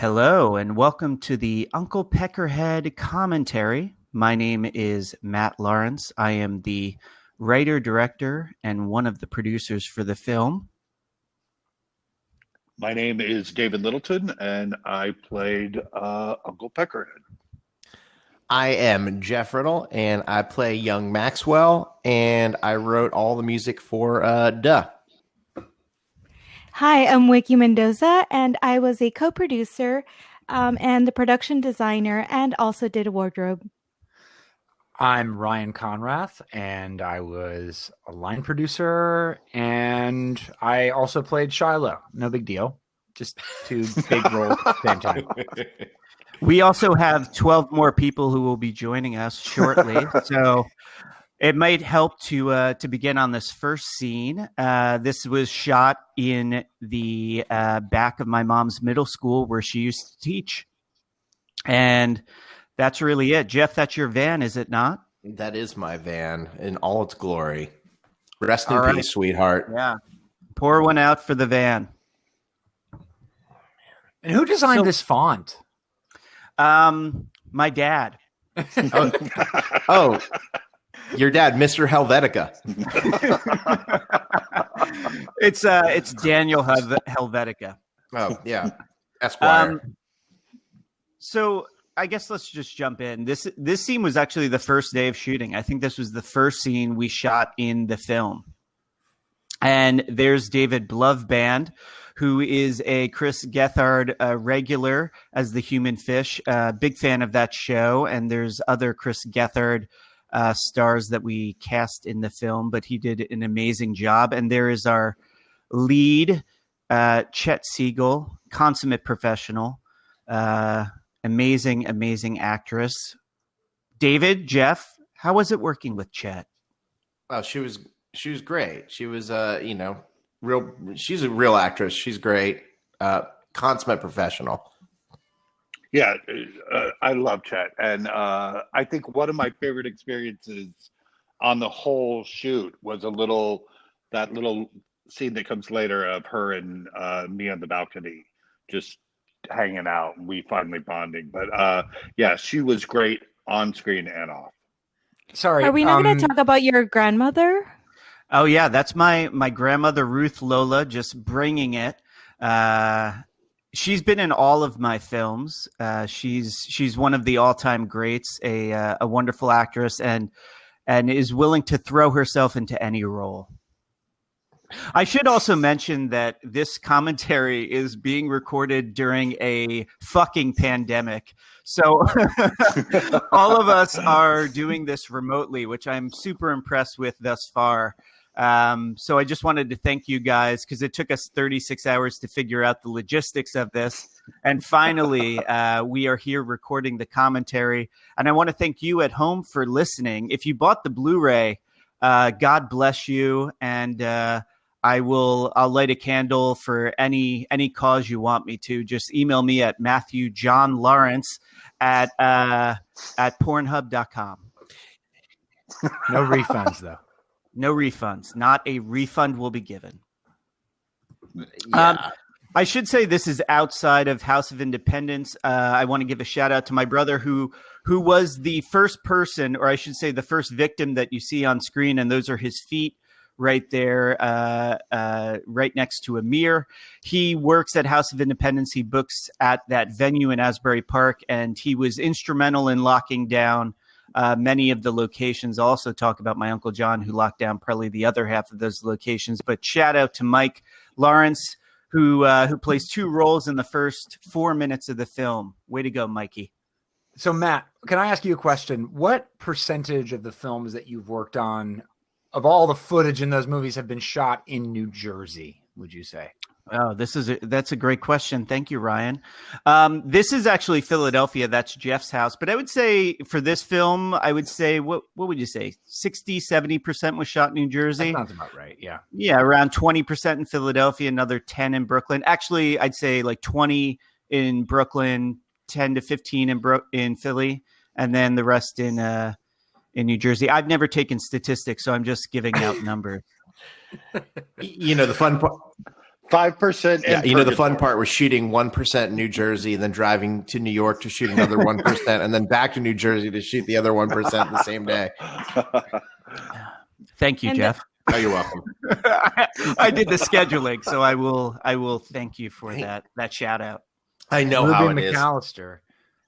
Hello, and welcome to the Uncle Peckerhead commentary. My name is Matt Lawrence. I am the writer, director, and one of the producers for the film. My name is David Littleton, and I played Uncle Peckerhead. I am Jeff Riddle, and I play young Maxwell, and I wrote all the music for Duh. Hi, I'm Wiki Mendoza, and I was a co-producer and the production designer, and also did a wardrobe. I'm Ryan Conrath, and I was a line producer, and I also played Shiloh. No big deal. Just two big roles at the same time. We also have 12 more people who will be joining us shortly, so it might help to begin on this first scene. This was shot in the back of my mom's middle school where she used to teach, and that's really it. Jeff, that's your van, is it not? That is my van in all its glory. Rest in All right. peace, sweetheart. Yeah. Pour one out for the van. And who designed this font? My dad. Oh, your dad, Mr. Helvetica. It's Daniel Helvetica. Oh, yeah. Esquire. So I guess let's just jump in. This scene was actually the first day of shooting. I think this was the first scene we shot in the film. And there's David Blovband, who is a Chris Gethard regular as the Human Fish. Big fan of that show. And there's other Chris Gethard stars that we cast in the film, but he did an amazing job. And there is our lead, Chet Siegel, consummate professional, amazing actress. David, Jeff, how was it working with Chet? Oh, she was great. She was she's a real actress. She's great. Consummate professional. Yeah, I love Chet, and I think one of my favorite experiences on the whole shoot was that little scene that comes later of her and me on the balcony, just hanging out. We finally bonding, but yeah, she was great on screen and off. Sorry. Are we not going to talk about your grandmother? Oh yeah, that's my grandmother Ruth Lola, just bringing it. She's been in all of my films. She's one of the all-time greats, a wonderful actress, and is willing to throw herself into any role. I should also mention that this commentary is being recorded during a fucking pandemic. So all of us are doing this remotely, which I'm super impressed with thus far. So I just wanted to thank you guys because it took us 36 hours to figure out the logistics of this. And finally, we are here recording the commentary. And I want to thank you at home for listening. If you bought the Blu-ray, God bless you. And I'll light a candle for any cause you want me to. Just email me at MatthewJohnLawrence at Pornhub.com. No refunds, though. No refunds. Not a refund will be given. Yeah. I should say this is outside of House of Independence. I want to give a shout out to my brother who was the first person, or I should say the first victim that you see on screen, and those are his feet right there, right next to a mirror. He works at House of Independence. He books at that venue in Asbury Park, and he was instrumental in locking down many of the locations. I'll also talk about my Uncle John, who locked down probably the other half of those locations. But shout out to Mike Lawrence, who plays two roles in the first 4 minutes of the film. Way to go, Mikey. So, Matt, can I ask you a question? What percentage of the films that you've worked on, of all the footage in those movies, have been shot in New Jersey, would you say? Oh, that's a great question. Thank you, Ryan. This is actually Philadelphia. That's Jeff's house. But I would say for this film, I would say, what would you say? 60, 70% was shot in New Jersey. That sounds about right. Yeah. Yeah. Around 20% in Philadelphia, another 10 in Brooklyn. Actually, I'd say like 20 in Brooklyn, 10 to 15 in Philly, and then the rest in New Jersey. I've never taken statistics, so I'm just giving out numbers. The fun part. 5%. Yeah, you know, the fun part was shooting 1% in New Jersey, and then driving to New York to shoot another 1%, and then back to New Jersey to shoot the other 1% the same day. Thank you, And Jeff. Oh, you're welcome. I did the scheduling, so I will thank you for that shout out. I know Ruby how it is. McAllister.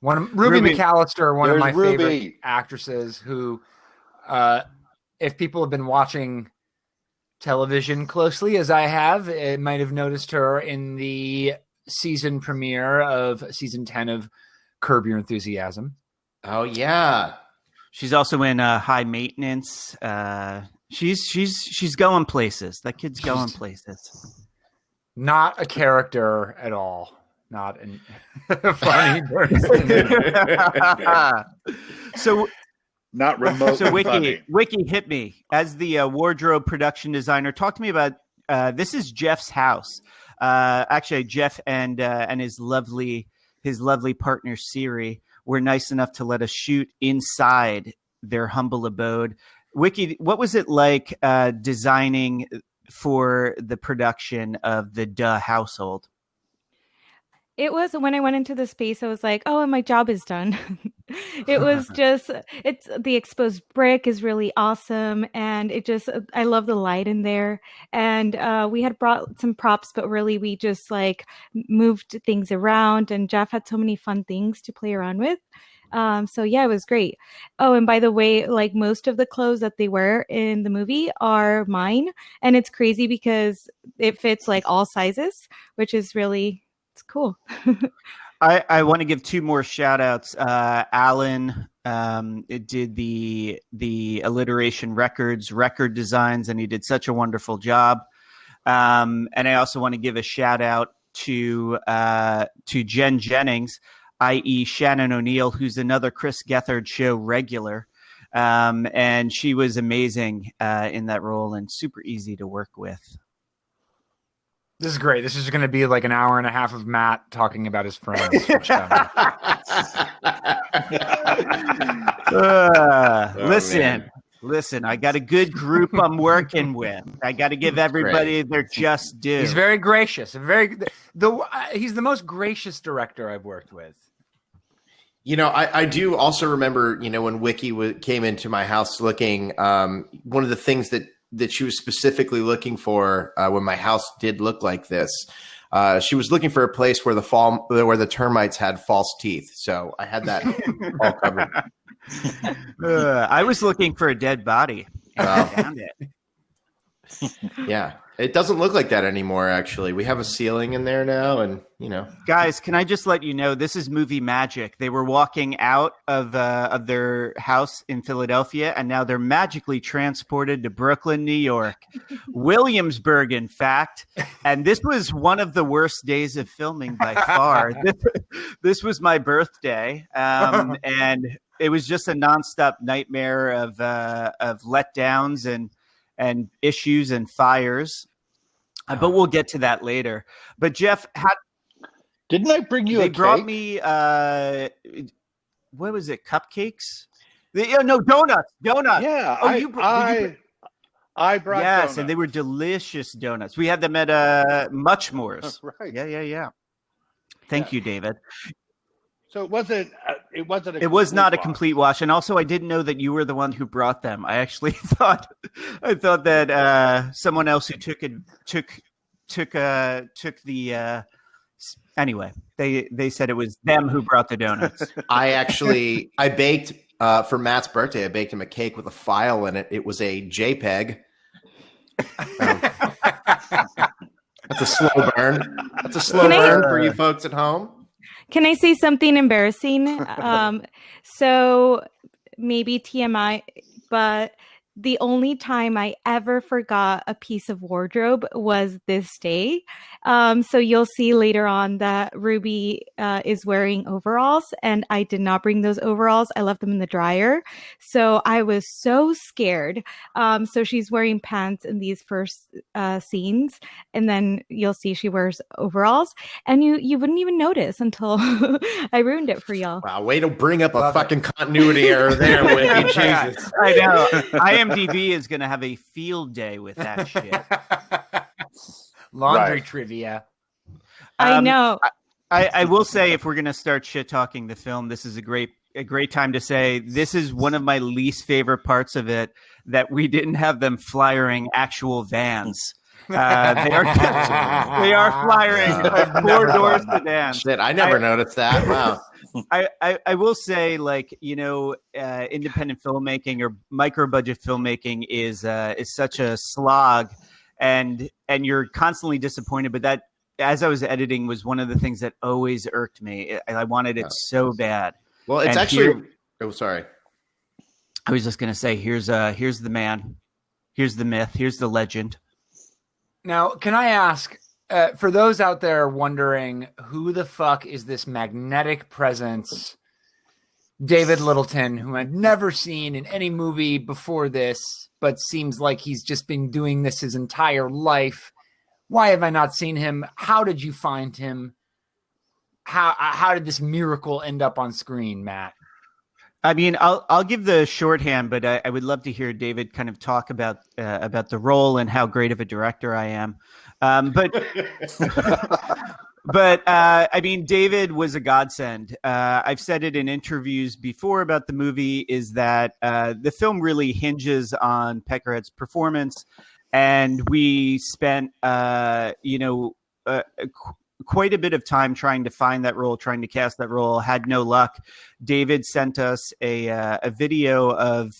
Ruby McAllister, one of my Ruby. favorite actresses who, if people have been watching television closely, as I have, it might have noticed her in the season premiere of season 10 of Curb Your Enthusiasm. Oh, yeah. She's also in High Maintenance. She's going places. That kid's going places. Not a character at all. Not a funny person. So not remote. So Wiki hit me as the wardrobe production designer. Talk to me about this is Jeff's house. Actually, Jeff and his lovely partner Siri were nice enough to let us shoot inside their humble abode. Wiki, what was it like designing for the production of the Duh household? It was when I went into the space, I was like, oh, and my job is done. It was just, it's the exposed brick is really awesome. And I love the light in there. And we had brought some props, but really we just like moved things around, and Jeff had so many fun things to play around with. So yeah, it was great. Oh, and by the way, like most of the clothes that they wear in the movie are mine. And it's crazy because it fits like all sizes, which is really, it's cool. I want to give two more shout outs. Alan did the Alliteration Records record designs, and he did such a wonderful job. And I also want to give a shout out to Jen Jennings, i.e. Shannon O'Neill, who's another Chris Gethard show regular. And she was amazing in that role and super easy to work with. This is great. This is going to be like an hour and a half of Matt talking about his friends. Listen, I got a good group I'm working with. I got to give everybody their just due. He's very gracious. He's the most gracious director I've worked with. You know, I do also remember, you know, when Wiki came into my house looking, one of the things that she was specifically looking for when my house did look like this, she was looking for a place where the termites had false teeth. So I had that all covered. I was looking for a dead body. I found it. Yeah. It doesn't look like that anymore, actually. We have a ceiling in there now, and, you know. Guys, can I just let you know, this is movie magic. They were walking out of their house in Philadelphia, and now they're magically transported to Brooklyn, New York. Williamsburg, in fact. And this was one of the worst days of filming by far. This was my birthday, and it was just a nonstop nightmare of letdowns and issues and fires. But we'll get to that later. But Jeff, didn't I bring you a cake? They brought me, what was it, cupcakes? No, donuts. Yeah, Oh, I brought donuts. And they were delicious donuts. We had them at Muchmore's. Right. Yeah. Thank you, David. So it wasn't not a complete wash, and also I didn't know that you were the one who brought them. I actually thought that someone else who took the anyway. They said it was them who brought the donuts. I baked for Matt's birthday. I baked him a cake with a file in it. It was a JPEG. That's a slow burn. That's a slow burn for you folks at home. Can I say something embarrassing? So maybe TMI, but the only time I ever forgot a piece of wardrobe was this day. So you'll see later on that Ruby is wearing overalls, and I did not bring those overalls. I left them in the dryer. So I was so scared. So she's wearing pants in these first scenes, and then you'll see she wears overalls, and you wouldn't even notice until I ruined it for y'all. Wow, way to bring up a fucking continuity error there, Wiki. Jesus. I know. IMDb is going to have a field day with that shit. Laundry Right. trivia. I know. I will say, if we're gonna start shit talking the film, this is a great time to say this is one of my least favorite parts of it, that we didn't have them flyering actual vans. They are flyering I've a never four-door thought about sedan. Shit, I never noticed that. Wow. I will say, like, independent filmmaking or micro budget filmmaking is such a slog, and you're constantly disappointed. But that, as I was editing, was one of the things that always irked me. I wanted it so bad. Well, it's And actually. Oh, sorry. I was just gonna say, here's the man, here's the myth, here's the legend. Now, can I ask, for those out there wondering who the fuck is this magnetic presence, David Littleton, who I've never seen in any movie before this, but seems like he's just been doing this his entire life. Why have I not seen him? How did you find him? How did this miracle end up on screen, Matt? I mean, I'll give the shorthand, but I would love to hear David kind of talk about the role and how great of a director I am. But I mean, David was a godsend. I've said it in interviews before about the movie, is that the film really hinges on Peckerhead's performance, and we spent quite a bit of time trying to find that role, trying to cast that role. Had no luck. David sent us a video of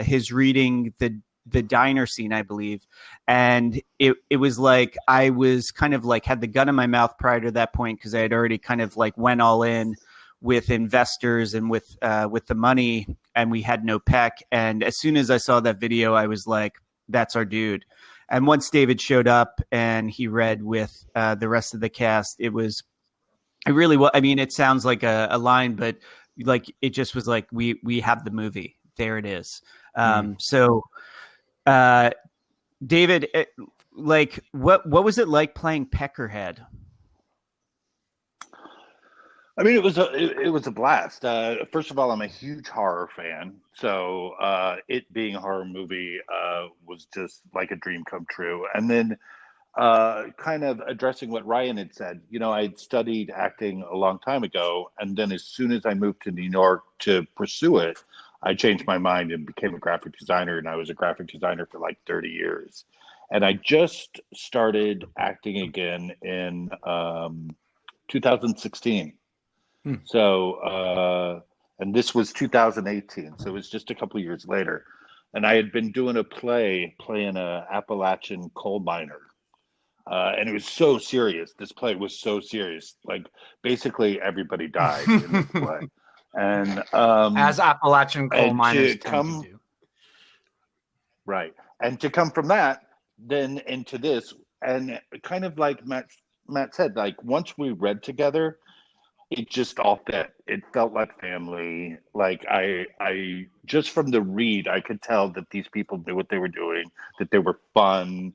his reading the diner scene, I believe, and it was like I was kind of like had the gun in my mouth prior to that point, because I had already kind of like went all in with investors and with the money, and we had no Peck. And as soon as I saw that video, I was like, that's our dude. And once David showed up and he read with the rest of the cast, it really was. I mean, it sounds like a line, but like it just was like we have the movie. There it is. So, David, like what was it like playing Peckerhead? I mean, it was a blast. First of all, I'm a huge horror fan, so it being a horror movie was just like a dream come true. And then, kind of addressing what Ryan had said, I had studied acting a long time ago, and then as soon as I moved to New York to pursue it, I changed my mind and became a graphic designer, and I was a graphic designer for like 30 years. And I just started acting again in 2016. So, and this was 2018, so it was just a couple of years later. And I had been doing a play playing a Appalachian coal miner. And it was so serious. This play was so serious. Like, basically everybody died in this play. And as Appalachian coal miners tend to do. Right. And to come from that, then into this, and kind of like Matt said, like once we read together, it just all fit. It felt like family. Like I just from the read, I could tell that these people knew what they were doing, that they were fun,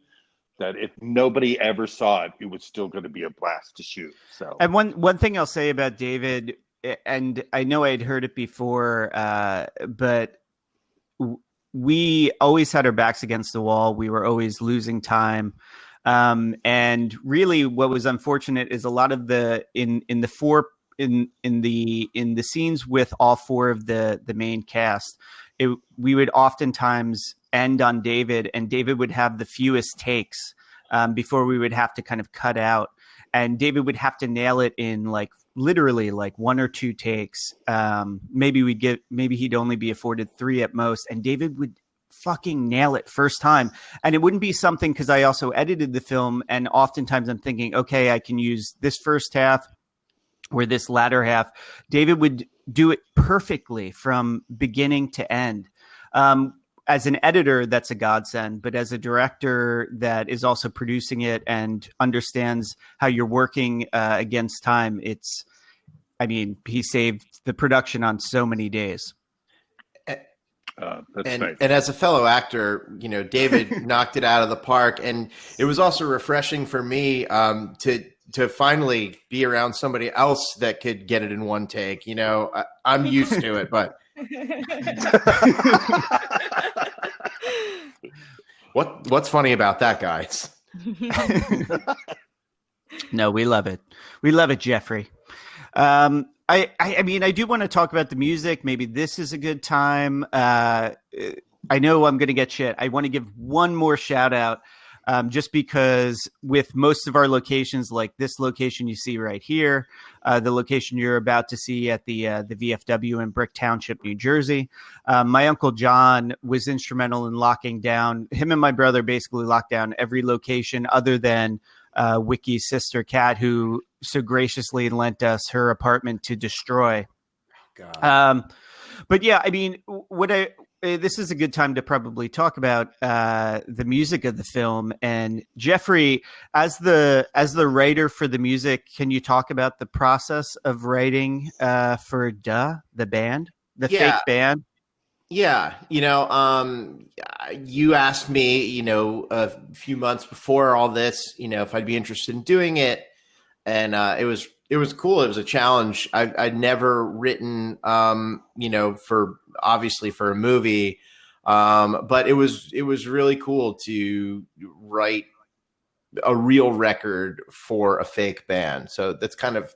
that if nobody ever saw it, it was still going to be a blast to shoot. So, and one thing I'll say about David, and I know I'd heard it before, but we always had our backs against the wall. We were always losing time. And really what was unfortunate is a lot of in the scenes with all four of the main cast, we would oftentimes end on David, and David would have the fewest takes before we would have to kind of cut out, and David would have to nail it in like literally like one or two takes. Maybe he'd only be afforded 3 at most, and David would fucking nail it first time. And it wouldn't be something, because I also edited the film, and oftentimes I'm thinking, okay, I can use this first half or this latter half. David would do it perfectly from beginning to end. As an editor, that's a godsend, but as a director that is also producing it and understands how you're working against time, he saved the production on so many days. That's nice. And as a fellow actor, David knocked it out of the park, and it was also refreshing for me to finally be around somebody else that could get it in one take. I'm used to it, but what's funny about that, guys? No, we love it. We love it, Jeffrey. I mean, I do want to talk about the music. Maybe this is a good time. I know I'm going to get shit. I want to give one more shout out, just because with most of our locations, like this location you see right here, the location you're about to see at the VFW in Brick Township, New Jersey, my Uncle John was instrumental in locking down. Him and my brother basically locked down every location other than Wiki's sister Kat, who so graciously lent us her apartment to destroy. God. But yeah, I mean, this is a good time to probably talk about the music of the film. And Jeffrey, as the writer for the music, can you talk about the process of writing for the band, the fake band? Yeah, you asked me, a few months before all this, if I'd be interested in doing it, and it was cool. It was a challenge. I'd never written, for obviously for a movie, but it was really cool to write a real record for a fake band. So that's kind of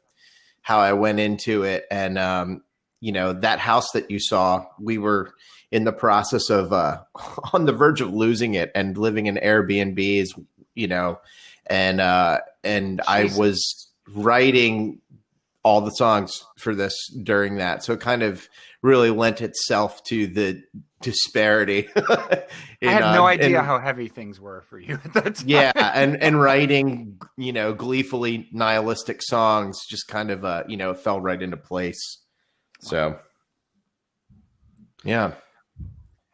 how I went into it, and that house that you saw, we were in the process of on the verge of losing it and living in Airbnbs, and I was writing all the songs for this during that. So it kind of really lent itself to the disparity. I had no idea how heavy things were for you at that time. Yeah. And writing, gleefully nihilistic songs just kind of, fell right into place. So, yeah.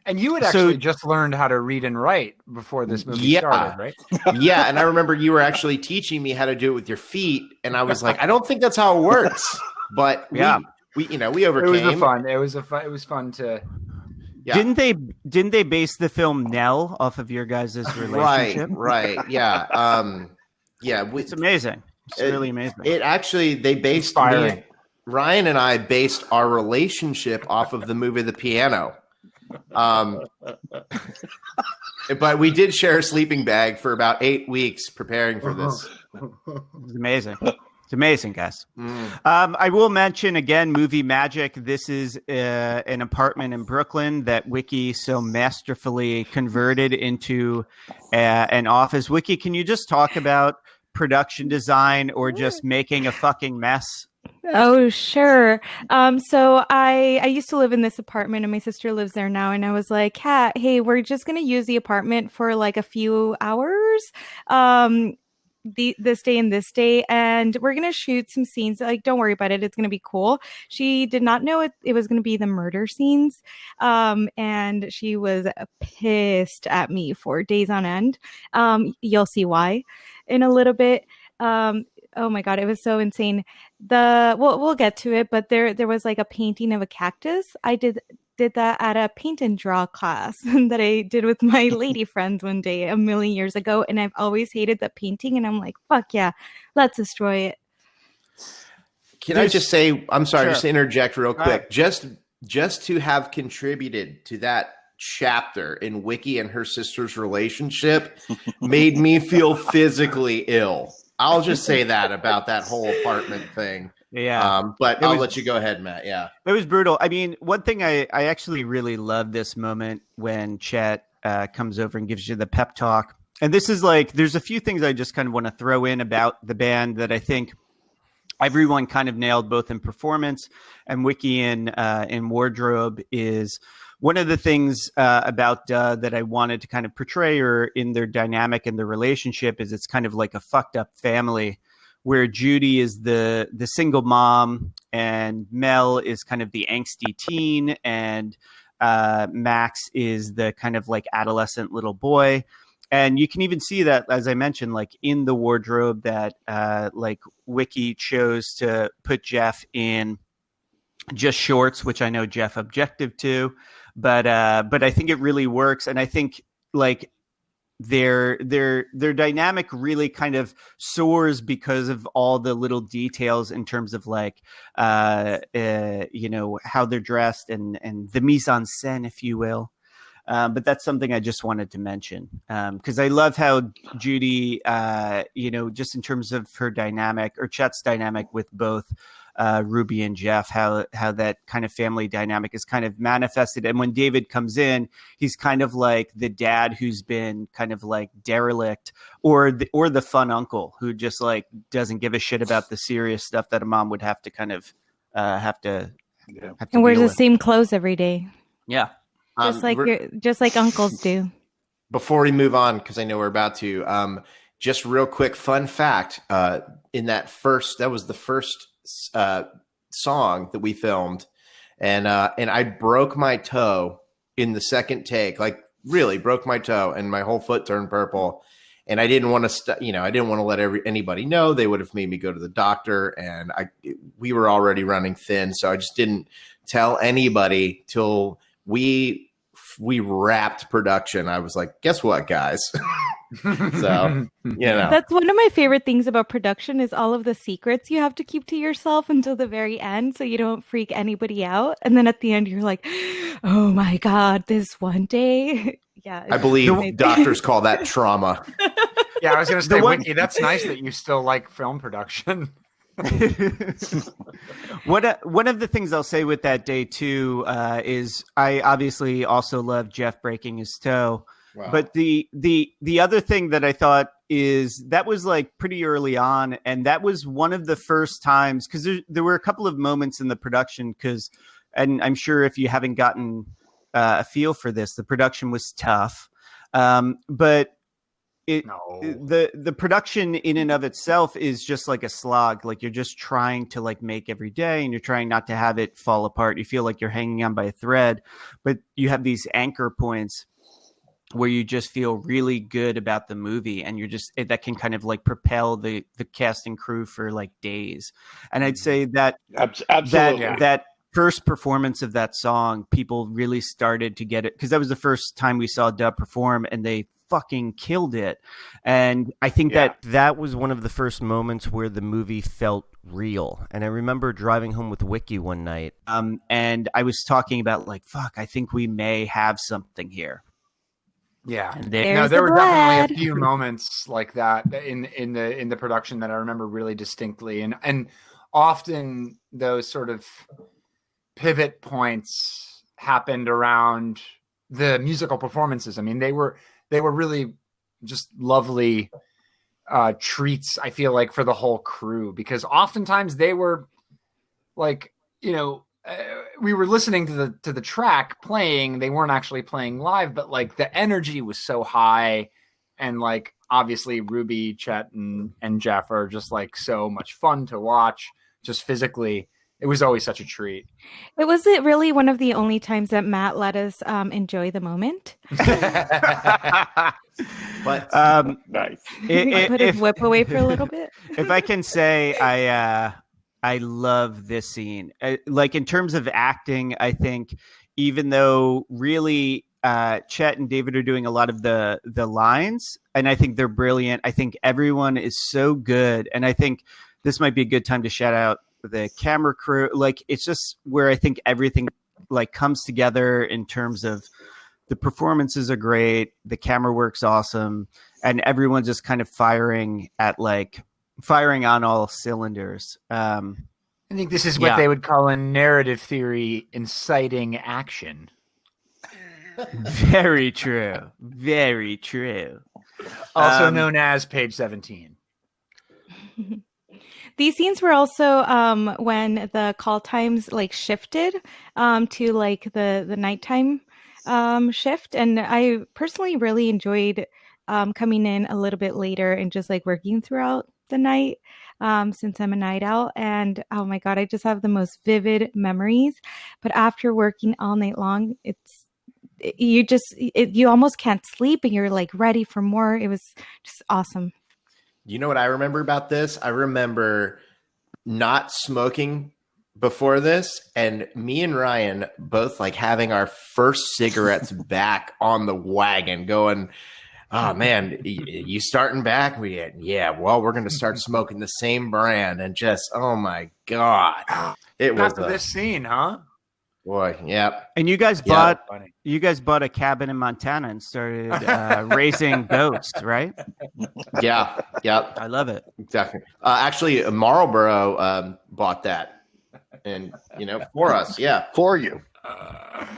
And you had actually just learned how to read and write before this movie started, right? Yeah, and I remember you were actually teaching me how to do it with your feet, and I was like, I don't think that's how it works. But we overcame. It was fun to. Yeah. Didn't they base the film Nell off of your guys' relationship? Right. Yeah. It's amazing. It's really amazing. It actually, they based Ryan and I based our relationship off of the movie The Piano. But we did share a sleeping bag for about 8 weeks preparing for this. It's amazing. It's amazing, guys. I will mention again, Movie Magic. This is an apartment in Brooklyn that Wiki so masterfully converted into an office. Wiki, can you just talk about production design or just making a fucking mess? Oh, sure. So I used to live in this apartment and my sister lives there now. And I was like, Kat, hey, we're just going to use the apartment for like a few hours. This day and this day, and we're gonna shoot some scenes. Like, don't worry about it, it's gonna be cool. She did not know it was gonna be the murder scenes, and she was pissed at me for days on end. You'll see why in a little bit. Oh my god, it was so insane. We'll get to it, but there was like a painting of a cactus. I did that at a paint and draw class that I did with my lady friends one day a million years ago, and I've always hated that painting, and I'm like, fuck yeah, let's destroy it. Can I just say, I'm sorry, just to interject real quick, just to have contributed to that chapter in Wiki and her sister's relationship made me feel physically ill. I'll just say that about that whole apartment thing. Yeah. But I'll let you go ahead, Matt. Yeah. It was brutal. I mean, one thing I actually really love this moment when Chet comes over and gives you the pep talk. And this is like, there's a few things I just kind of want to throw in about the band that I think everyone kind of nailed, both in performance and Wiki in wardrobe. Is one of the things about that I wanted to kind of portray, or in their dynamic and their relationship, is it's kind of like a fucked up family, where Judy is the single mom and Mel is kind of the angsty teen, and Max is the kind of like adolescent little boy. And you can even see that, as I mentioned, like in the wardrobe, that like Wiki chose to put Jeff in just shorts, which I know Jeff objected to, but I think it really works. And I think like their dynamic really kind of soars because of all the little details in terms of like how they're dressed and the mise en scène, if you will. But that's something I just wanted to mention because I love how Judy, just in terms of her dynamic or Chet's dynamic with both Ruby and Jeff, how that kind of family dynamic is kind of manifested. And when David comes in, he's kind of like the dad who's been kind of like derelict, or the fun uncle who just like doesn't give a shit about the serious stuff that a mom would have to kind of have to and wears deal the with. same clothes every day, Yeah. just like uncles do. Before we move on, because I know we're about to, just real quick fun fact: in that was the first song that we filmed, and I broke my toe in the second take, like really broke my toe, and my whole foot turned purple. And I didn't want to, I didn't want to let anybody know. They would have made me go to the doctor, and we were already running thin, so I just didn't tell anybody till we wrapped production. I was like, guess what, guys? So, That's one of my favorite things about production is all of the secrets you have to keep to yourself until the very end so you don't freak anybody out. And then at the end, you're like, oh my God, this one day. Yeah. I believe doctors call that trauma. Yeah, I was going to say, Wiki, that's nice that you still like film production. One of the things I'll say with that day too is I obviously also love Jeff breaking his toe. Wow. But the other thing that I thought is that was like pretty early on, and that was one of the first times because there were a couple of moments in the production and I'm sure if you haven't gotten a feel for this, the production was tough, but the production in and of itself is just like a slog. Like you're just trying to like make every day, and you're trying not to have it fall apart. You feel like you're hanging on by a thread, but you have these anchor points where you just feel really good about the movie, and that can kind of like propel the cast and crew for like days. And I'd say that absolutely that first performance of that song, people really started to get it because that was the first time we saw Dub perform, and they fucking killed it. And I think that was one of the first moments where the movie felt real. And I remember driving home with Wiki one night, and I was talking about like, fuck, I think we may have something here. Yeah, there were blood. definitely a few moments like that in the production that I remember really distinctly, and often those sort of pivot points happened around the musical performances. I mean, they were really just lovely treats. I feel like for the whole crew, because oftentimes they were like, we were listening to the track playing. They weren't actually playing live, but like the energy was so high, and like obviously Ruby, Chet, and Jeff are just like so much fun to watch. Just physically, it was always such a treat. It was really one of the only times that Matt let us enjoy the moment. But nice. He put his whip away for a little bit. If I can say, I love this scene. Like in terms of acting, I think even though really Chet and David are doing a lot of the lines, and I think they're brilliant. I think everyone is so good, and I think this might be a good time to shout out the camera crew. Like it's just where I think everything like comes together in terms of the performances are great, the camera work's awesome, and everyone's just kind of firing on all cylinders. I think this is what they would call in narrative theory inciting action. Very true. Very true. Also known as page 17. These scenes were also when the call times like shifted to like the nighttime shift, and I personally really enjoyed coming in a little bit later and just like working throughout the night since I'm a night owl. And oh my God, I just have the most vivid memories. But after working all night long, you almost can't sleep, and you're like ready for more. It was just awesome. You know what I remember about this? I remember not smoking before this, and me and Ryan both like having our first cigarettes back on the wagon going, oh man, you starting back? Well, we're going to start smoking the same brand, and just, oh my God. It was after this scene, huh? Boy, yeah. And you guys Yeah. bought a cabin in Montana and started raising goats, right? Yeah. Yeah. I love it. Exactly. Actually, Marlboro bought that, and for us, yeah. For you. We left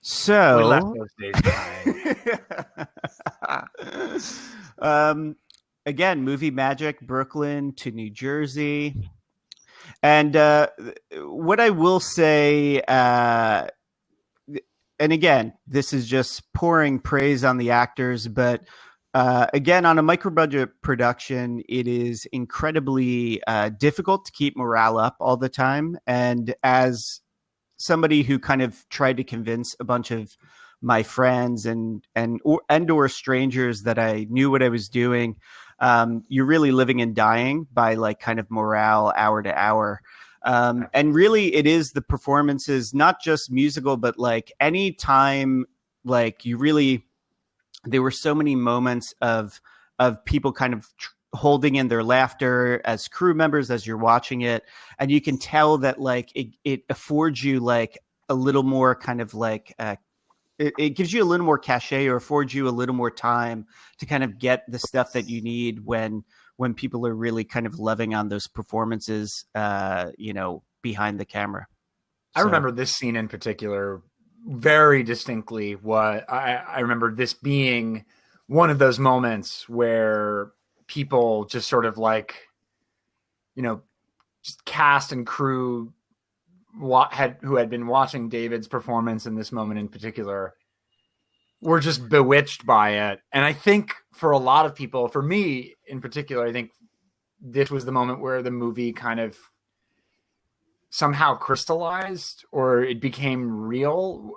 So, those days behind. again, movie magic, Brooklyn to New Jersey. And what I will say, and again, this is just pouring praise on the actors, but again, on a micro budget production, it is incredibly difficult to keep morale up all the time. And as somebody who kind of tried to convince a bunch of my friends and or strangers that I knew what I was doing, you're really living and dying by like kind of morale hour to hour. And really it is the performances, not just musical, but like any time, like there were so many moments of people kind of holding in their laughter as crew members as you're watching it, and you can tell that like it affords you like a little more kind of like it gives you a little more cachet, or affords you a little more time to kind of get the stuff that you need when people are really kind of loving on those performances behind the camera. I remember this scene in particular very distinctly. I remember this being one of those moments where people just sort of like, just cast and crew who had been watching David's performance in this moment in particular were just bewitched by it. And I think for a lot of people, for me in particular, I think this was the moment where the movie kind of somehow crystallized, or it became real.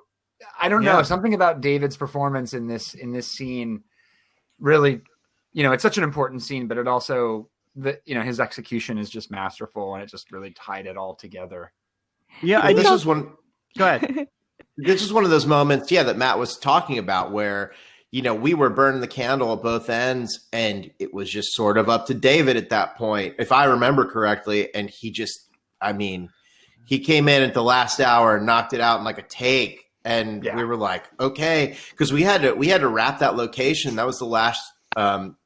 I don't know. Something about David's performance in this scene really, it's such an important scene, but it also, his execution is just masterful, and it just really tied it all together. Yeah, this is one. Go ahead. This is one of those moments, that Matt was talking about, where we were burning the candle at both ends, and it was just sort of up to David at that point, if I remember correctly. And he just, he came in at the last hour and knocked it out in like a take, and we were like, okay, because we had to wrap that location. That was the last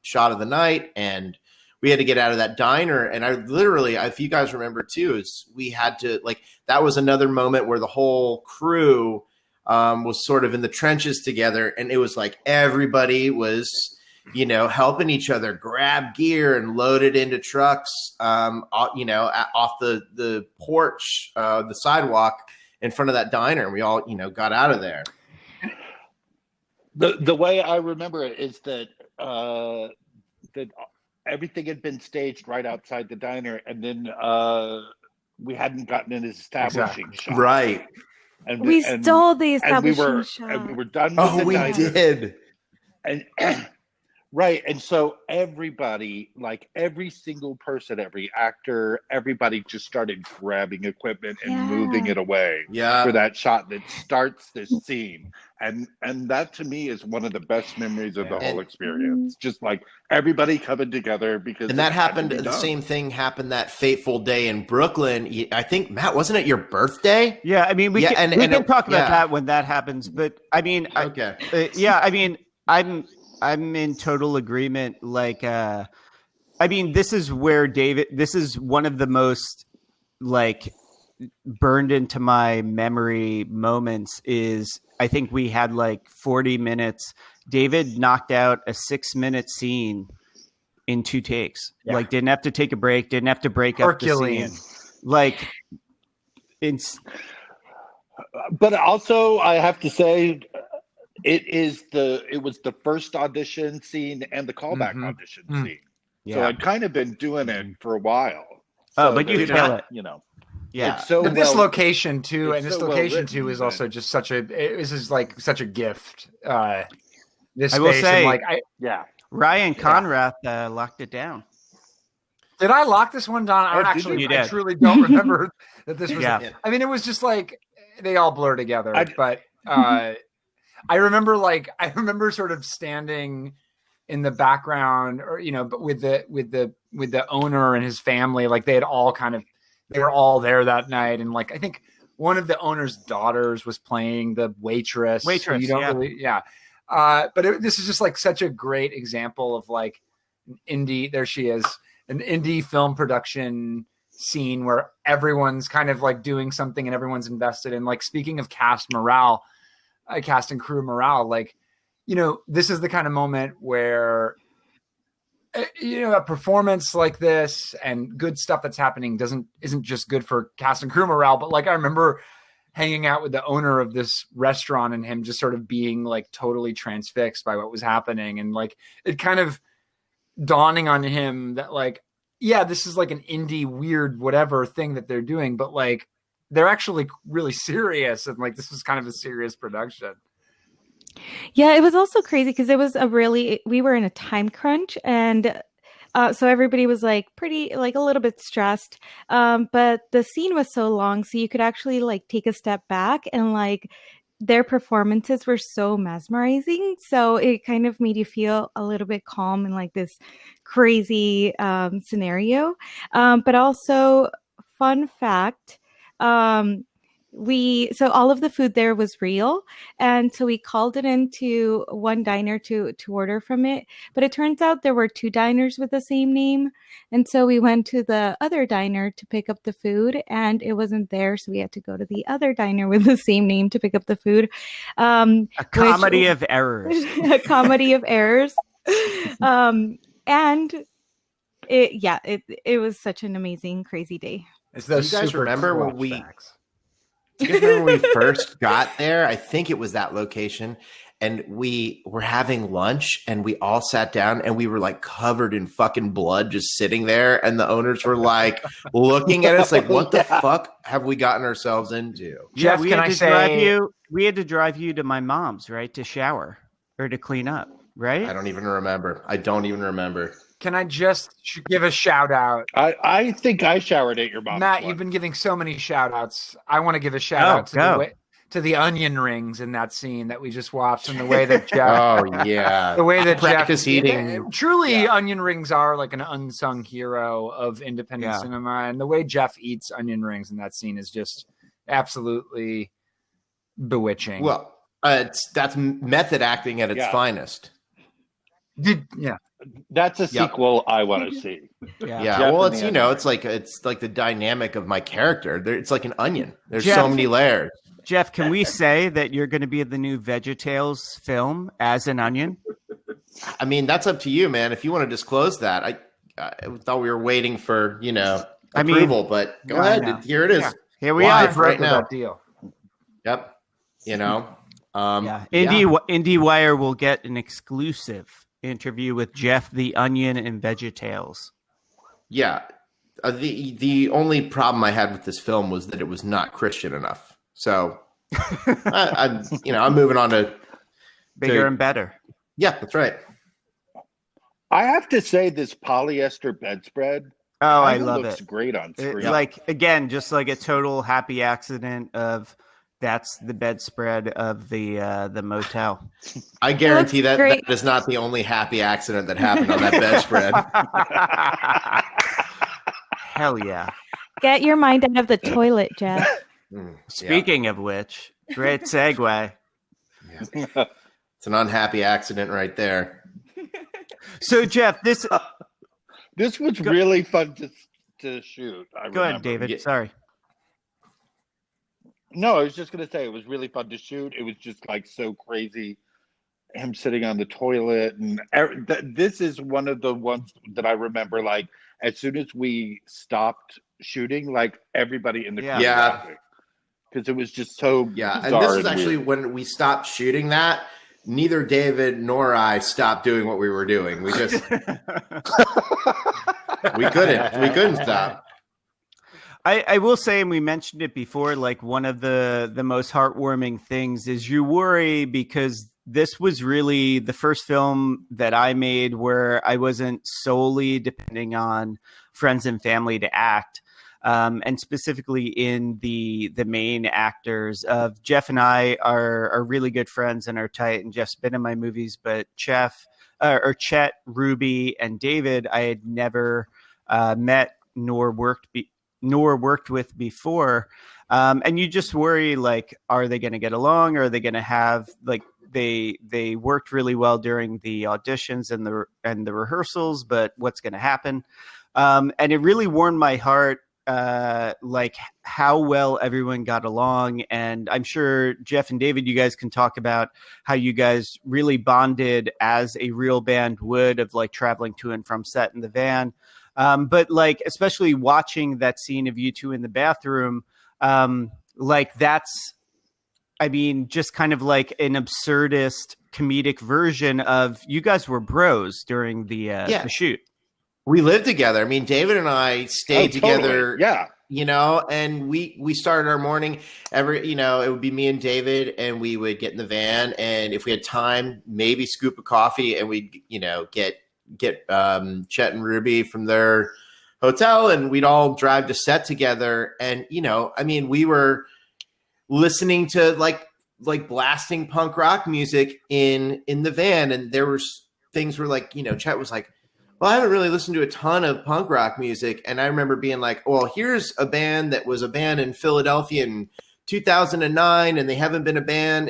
shot of the night, and we had to get out of that diner. And I literally, if you guys remember too, is we had to, like, that was another moment where the whole crew was sort of in the trenches together, and it was like everybody was, helping each other grab gear and load it into trucks, off the porch, the sidewalk in front of that diner, and we all, got out of there. The way I remember it is that that everything had been staged right outside the diner, and then we hadn't gotten an establishing shot. Right. And we stole the establishing shot. And we were done with the diner. Did. And right. And so everybody, like every single person, every actor, everybody just started grabbing equipment and moving it away for that shot that starts this scene. And that to me is one of the best memories of the whole experience. Just like everybody coming together, because that happened. The same thing happened that fateful day in Brooklyn. I think, Matt, wasn't it your birthday? Yeah, I mean, we can talk about that when that happens. But I mean, I'm in total agreement. Like, this is where this is one of the most like burned into my memory moments. Is I think we had like 40 minutes. David knocked out a 6-minute scene in 2 takes. Yeah. Like, didn't have to take a break. Didn't have to break up the scene. Like, it's. But also, I have to say, it was the first audition scene and the callback audition scene. Yeah. So I'd kind of been doing it for a while. So but you kill it. Yeah. So but this location too, and this location too is also just such a gift. This I will space, say, and Ryan Conrath locked it down. Did I lock this one down? I truly don't remember that this was. I mean, it was just like they all blur together. But I remember sort of standing in the background, or but with the owner and his family, like they had all kind of they were all there that night, and like I think one of the owner's daughters was playing the waitress. So you don't really, but this is just like such a great example of like indie. There she is, an indie film production scene where everyone's kind of like doing something and everyone's invested in. Like, speaking of cast morale, cast and crew morale, like, this is the kind of moment where a performance like this and good stuff that's happening isn't just good for cast and crew morale, but like I remember hanging out with the owner of this restaurant and him just sort of being like totally transfixed by what was happening, and like it kind of dawning on him that like, yeah, this is like an indie weird whatever thing that they're doing, but like they're actually really serious, and like this is kind of a serious production. Yeah, it was also crazy because we were in a time crunch, and so everybody was like pretty, like a little bit stressed. But the scene was so long, so you could actually like take a step back, and like their performances were so mesmerizing. So it kind of made you feel a little bit calm in like this crazy scenario. But also, fun fact, so all of the food there was real, and so we called it into one diner to order from it, but it turns out there were two diners with the same name, and so we went to the other diner to pick up the food and it wasn't there, so we had to go to the other diner with the same name to pick up the food. A comedy of errors. A comedy of errors. And it was such an amazing, crazy day. It's those you guys super remember when clutch we facts. Do you guys remember when we first got there? I think it was that location, and we were having lunch, and we all sat down, and we were like covered in fucking blood, just sitting there, and the owners were like looking at us, like, "What the fuck have we gotten ourselves into?" Jeff, we can had I to say we had to drive you to my mom's, right, to shower or to clean up, right? I don't even remember. Can I just give a shout out? I think I showered at your mom's. Matt, one. you've been giving so many shout outs. I want to give a shout out to the onion rings in that scene that we just watched, and the way that Jeff the way that practice Jeff eating. Truly, onion rings are like an unsung hero of independent cinema, and the way Jeff eats onion rings in that scene is just absolutely bewitching. Well, that's method acting at its finest. That's a sequel I want to see. Yeah. Well, it's it's like the dynamic of my character. It's like an onion. There's so many layers. Jeff, can we say that you're going to be in the new VeggieTales film as an onion? I mean, that's up to you, man. If you want to disclose that, I thought we were waiting for approval, but go ahead. Here it is. Yeah. Here we are right now. That deal. Yep. IndieWire will get an exclusive interview with Jeff the Onion and VeggieTales. Yeah. The only problem I had with this film was that it was not Christian enough. So I'm moving on to bigger and better. Yeah, that's right. I have to say, this polyester bedspread. Oh, I love it. Looks great on screen. Just like a total happy accident of that's the bedspread of the motel. I guarantee that is not the only happy accident that happened on that bedspread. Hell yeah. Get your mind out of the toilet, Jeff. Speaking of which, great segue. It's an unhappy accident right there. So, Jeff, this was really fun to shoot. Go ahead, David. Yeah. Sorry. No, I was just going to say it was really fun to shoot. It was just like so crazy. Him sitting on the toilet. And this is one of the ones that I remember, like, as soon as we stopped shooting, like everybody in the crew was laughing. Because it was just so bizarre. And this was actually when we stopped shooting that. Neither David nor I stopped doing what we were doing. We just we couldn't stop. I will say, and we mentioned it before, like one of the most heartwarming things is you worry because this was really the first film that I made where I wasn't solely depending on friends and family to act. And specifically in the main actors of Jeff and I are really good friends and are tight, and Jeff's been in my movies, but Chet, Ruby, and David, I had never met nor worked nor worked with before. And you just worry, like, are they going to get along? Are they going to have, like, they worked really well during the auditions and the rehearsals, but what's going to happen? And it really warmed my heart, like how well everyone got along. And I'm sure Jeff and David, you guys can talk about how you guys really bonded as a real band would, of like traveling to and from set in the van. But like, especially watching that scene of you two in the bathroom, like that's, I mean, just kind of like an absurdist comedic version of you guys were bros during the shoot. We lived together. I mean, David and I stayed together. Yeah. You know, and we started our morning it would be me and David, and we would get in the van, and if we had time, maybe scoop a coffee, and we'd, get Chet and Ruby from their hotel, and we'd all drive to set together. And, I mean, we were listening to like blasting punk rock music in the van. And there was things where like, Chet was like, well, I haven't really listened to a ton of punk rock music. And I remember being like, well, here's a band that was a band in Philadelphia in 2009, and they haven't been a band,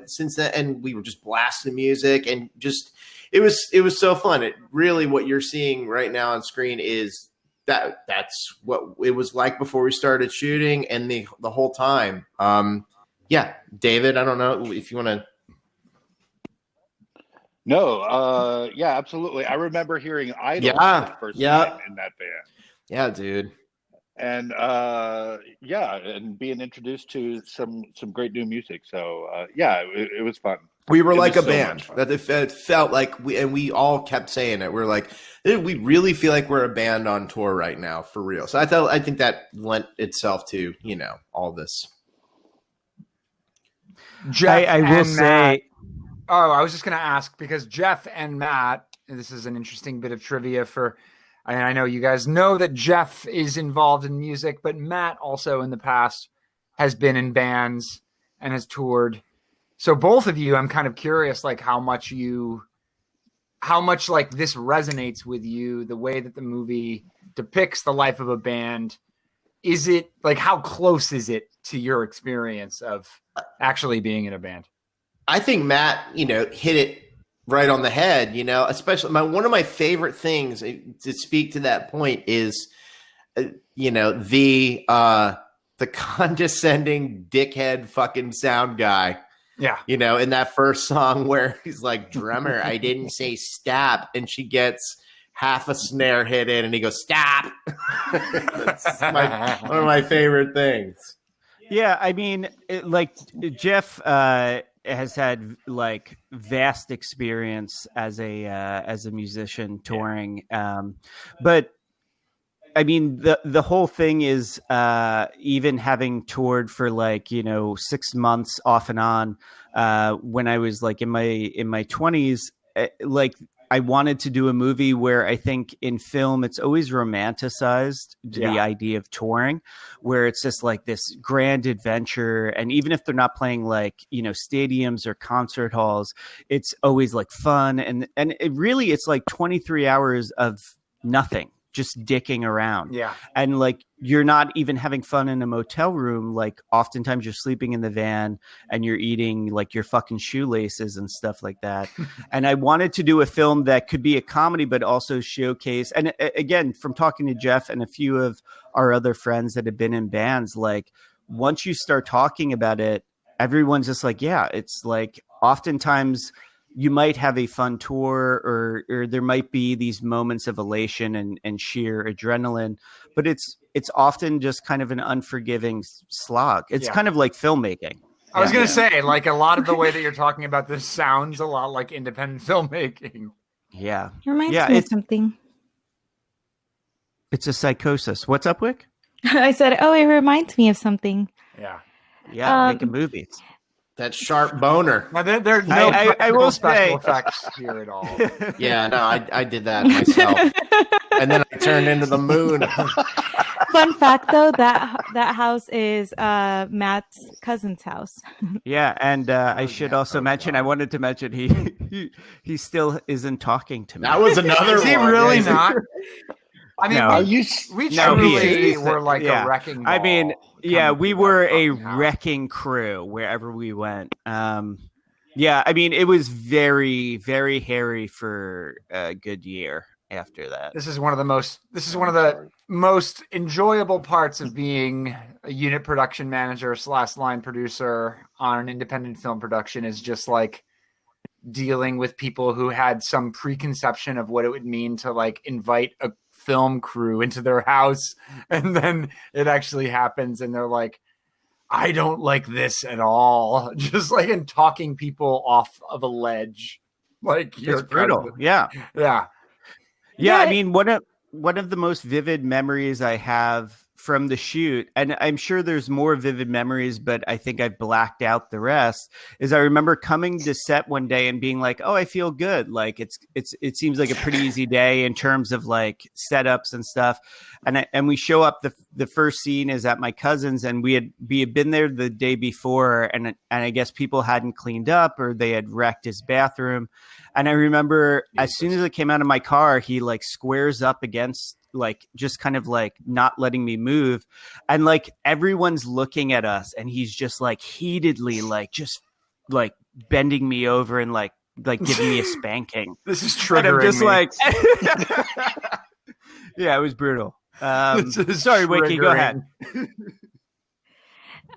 since then. And we were just blasting music, and just, it was so fun. It really, what you're seeing right now on screen is that's what it was like before we started shooting, and the whole time. Yeah, David, I don't know if you want to. No, yeah, absolutely. I remember hearing Idol for the first time in that band. Yeah, dude. And and being introduced to some great new music. So it was fun. We were like a band. That it felt like we all kept saying it. We're like, we really feel like we're a band on tour right now, for real. So I think that lent itself to all this. Jeff, I will say. Oh, I was just going to ask, because Jeff and Matt, and this is an interesting bit of trivia I know you guys know that Jeff is involved in music, but Matt also in the past has been in bands and has toured. So both of you, I'm kind of curious, like how much like this resonates with you, the way that the movie depicts the life of a band. Is it like, how close is it to your experience of actually being in a band? I think Matt, hit it right on the head, especially one of my favorite things to speak to that point is, the condescending dickhead fucking sound guy. Yeah. In that first song where he's like, drummer, I didn't say stop. And she gets half a snare hit in and he goes, stop. That's one of my favorite things. Yeah. I mean, Jeff, has had like vast experience as a musician touring. But I mean, the whole thing is, even having toured for 6 months off and on, when I was like in my 20s, like I wanted to do a movie where I think in film, it's always romanticized the idea of touring, where it's just like this grand adventure. And even if they're not playing stadiums or concert halls, it's always like fun. And it really, it's like 23 hours of nothing, just dicking around. Yeah. And like, you're not even having fun in a motel room. Like oftentimes you're sleeping in the van and you're eating like your fucking shoelaces and stuff like that. And I wanted to do a film that could be a comedy, but also showcase. And again, from talking to Jeff and a few of our other friends that have been in bands, like once you start talking about it, everyone's just like, yeah, it's like oftentimes you might have a fun tour or there might be these moments of elation and sheer adrenaline, but it's often just kind of an unforgiving slog. It's kind of like filmmaking. I was going to say, like a lot of the way that you're talking about this sounds a lot like independent filmmaking. Yeah. It reminds me of something. It's a psychosis. What's up, Wick? I said, it reminds me of something. Yeah. Yeah, making movies. That sharp boner. Now, there's no I will special say, effects here at all. Yeah, no, I did that myself. And then I turned into the moon. Fun fact, though, that house is Matt's cousin's house. Yeah, and I should also mention, I wanted to mention he still isn't talking to me. That was another one. Is he really not? I mean, No. Are you? we No, he is. truly He's were like yeah. a wrecking ball. I mean, yeah, coming we through were that a fucking house. wrecking crew wherever we went. Yeah, I mean, it was very, very hairy for a good year after that. This is one of the most enjoyable parts of being a unit production manager / line producer on an independent film production is just like dealing with people who had some preconception of what it would mean to like invite a film crew into their house, and then it actually happens and they're like, I don't like this at all. Just like in talking people off of a ledge. Like It's brutal. Yeah. Yeah. Yeah, I Yeah. mean, one of the most vivid memories I have from the shoot, and I'm sure there's more vivid memories, but I think I've blacked out the rest, is I remember coming to set one day and being like, "Oh, I feel good. Like it seems like a pretty easy day in terms of like setups and stuff." And we show up, the first scene is at my cousin's, and we had been there the day before, and I guess people hadn't cleaned up or they had wrecked his bathroom. And I remember as soon as I came out of my car, he like squares up against like just kind of like not letting me move. And like everyone's looking at us and he's just like heatedly like just like bending me over and like giving me a spanking. This is And I'm triggering just me. like yeah, it was brutal. This is Sorry, Wiki, go ahead.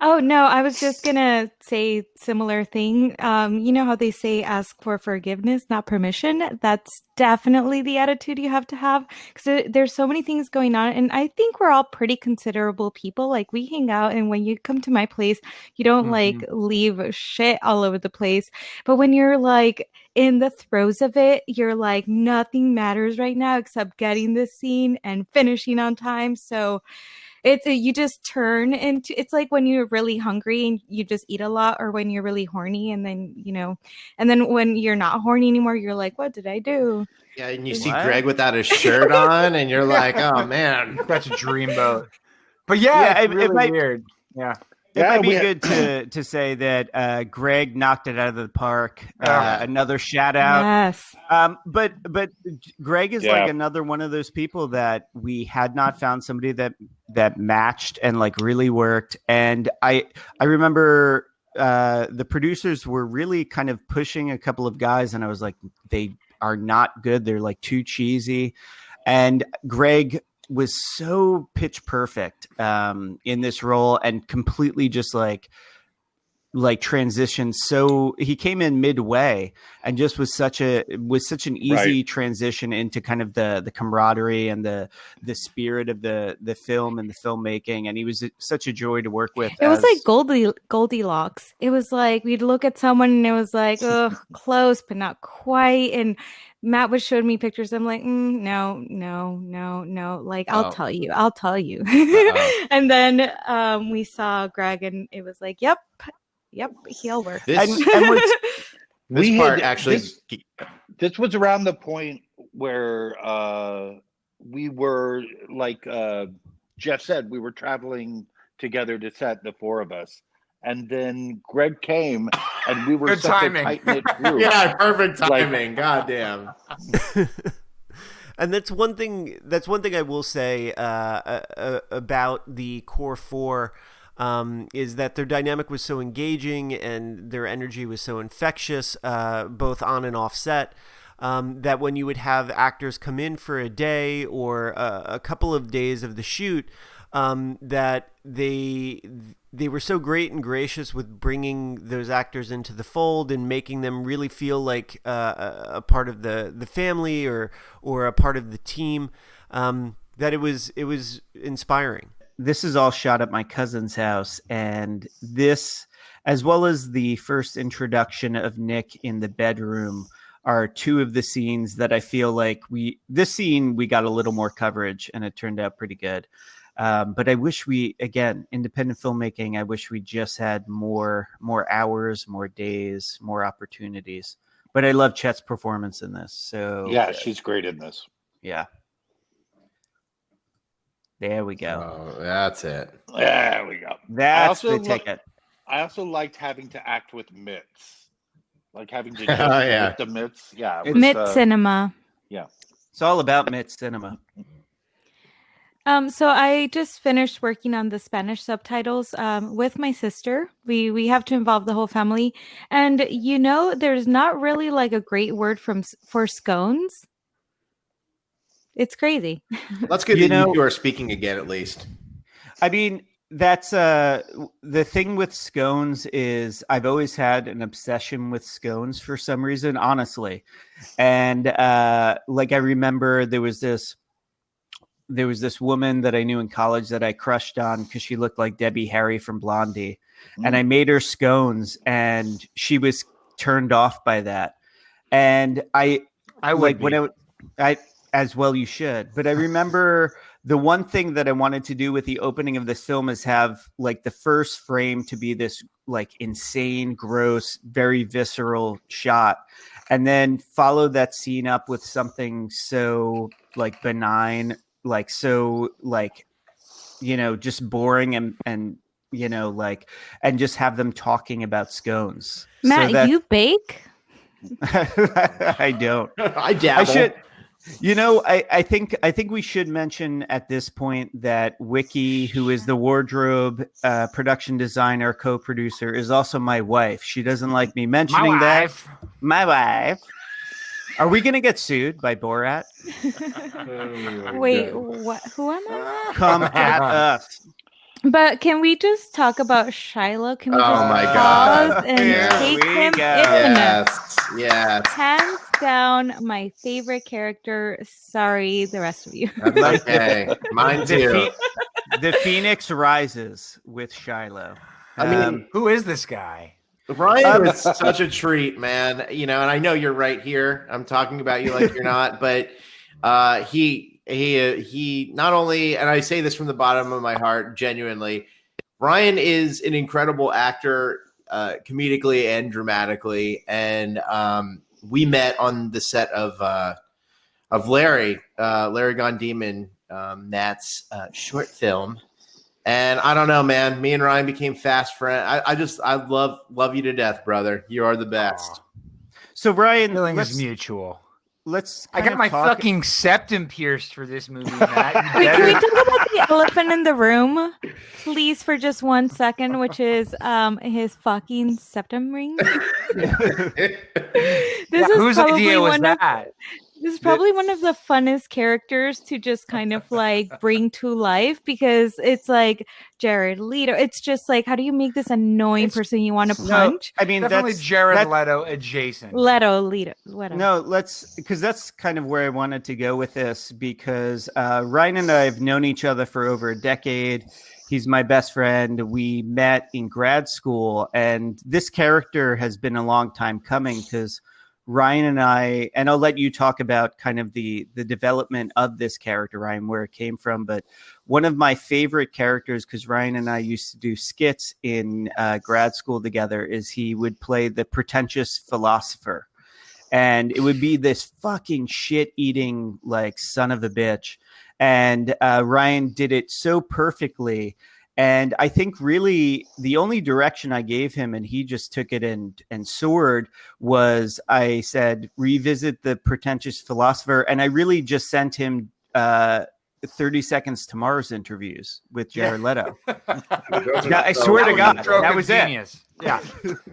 Oh no, I was just gonna say similar thing. You know how they say ask for forgiveness, not permission? That's definitely the attitude you have to have because there's so many things going on, and I think we're all pretty considerable people. Like we hang out, and when you come to my place, you don't like leave shit all over the place. But when you're like in the throes of it, you're like nothing matters right now except getting this scene and finishing on time. So you just turn into, it's like when you're really hungry and you just eat a lot, or when you're really horny and then and then when you're not horny anymore, you're like, what did I do? Yeah, and you What? see Greg without his shirt on, and you're like, oh man. That's a dreamboat. But yeah, it's really weird. Yeah. It Yeah, might be we good to say that Greg knocked it out of the park. Another shout out. Yes. But Greg is like another one of those people that we had not found somebody that matched and like really worked. And I remember the producers were really kind of pushing a couple of guys, and I was like, they are not good. They're like too cheesy. And Greg was so pitch perfect in this role and completely just like transitioned. So he came in midway and just was such an easy transition into kind of the camaraderie and the spirit of the film and the filmmaking. And he was such a joy to work with. It was like Goldilocks. It was like we'd look at someone and it was like, oh, close, but not quite. And Matt was showing me pictures. I'm like, no. Like, I'll tell you. And then we saw Greg and it was like, yep, he'll work. This was around the point where we were like Jeff said, we were traveling together to set, the four of us, and then Greg came and we were Good such timing. a tight-knit group. Yeah, perfect timing. Goddamn. And that's one thing I will say about the core four. Is that their dynamic was so engaging and their energy was so infectious, both on and off set, that when you would have actors come in for a day or a couple of days of the shoot, that they were so great and gracious with bringing those actors into the fold and making them really feel like a part of the family or a part of the team, that it was inspiring. This is all shot at my cousin's house, and this, as well as the first introduction of Nick in the bedroom, are two of the scenes that I feel like we got a little more coverage, and it turned out pretty good. But I wish independent filmmaking, I wish we just had more hours, more days, more opportunities. But I love Chet's performance in this. So yeah, she's great in this. Yeah. There we go. Oh, that's it. There we go. That's the ticket. I also liked having to act with mitts, like having to just with the mitts. Yeah, Mitt cinema. Yeah, it's all about Mitt cinema. So I just finished working on the Spanish subtitles with my sister. We have to involve the whole family, and there's not really like a great word for scones. It's crazy. That's good You that you know, two are speaking again, at least. I mean, that's the thing with scones is I've always had an obsession with scones for some reason, honestly. And like I remember there was this woman that I knew in college that I crushed on because she looked like Debbie Harry from Blondie. And I made her scones and she was turned off by that. And I like would when be. I as well you should. But I remember the one thing that I wanted to do with the opening of this film is have like the first frame to be this like insane, gross, very visceral shot, and then follow that scene up with something so like benign, like so like just boring and like and just have them talking about scones. So Matt, that you bake? I don't. I I dabble. should. I think we should mention at this point that Wiki, who is the wardrobe production designer, co-producer, is also my wife. She doesn't like me mentioning that. wife. My wife. Are we gonna get sued by Borat? Wait, what? Who am I? Come at us. But can we just talk about Shiloh? Can we just Oh my pause God. and Here take we him go. in? Yes. Hands down, my favorite character. Sorry, the rest of you. That's Like okay. Mine the, too. the Phoenix rises with Shiloh. I mean, Who is this guy? Ryan was such a treat, man. And I know you're right here. I'm talking about you like you're not, but he not only, and I say this from the bottom of my heart, genuinely, Ryan is an incredible actor, comedically and dramatically. And we met on the set of Larry Gone Demon, Nat's short film. And I don't know, man. Me and Ryan became fast friends. I love you to death, brother. You are the best. So Brian, Feeling is mutual. let's. I got my fucking septum pierced for this movie, Matt. Wait, can we talk about the elephant in the room, please, for just 1 second, which is his fucking septum ring? This is Whose probably idea was one of that? this is probably one of the funnest characters to just kind of like bring to life because it's like Jared Leto. It's just like, how do you make this annoying person you want to punch? I mean, Definitely that's Jared Leto adjacent. Leto, whatever. No, because that's kind of where I wanted to go with this because Ryan and I have known each other for over a decade. He's my best friend. We met in grad school, and this character has been a long time coming because Ryan and I, and I'll let you talk about kind of the development of this character, Ryan, where it came from. But one of my favorite characters, because Ryan and I used to do skits in grad school together, is he would play the pretentious philosopher. And it would be this fucking shit-eating, like, son of a bitch. And Ryan did it so perfectly. And I think really the only direction I gave him, and he just took it and soared, was I said, revisit the pretentious philosopher. And I really just sent him 30 Seconds to Mars interviews with Jared Leto. Yeah, I swear to God, that was genius. Yeah.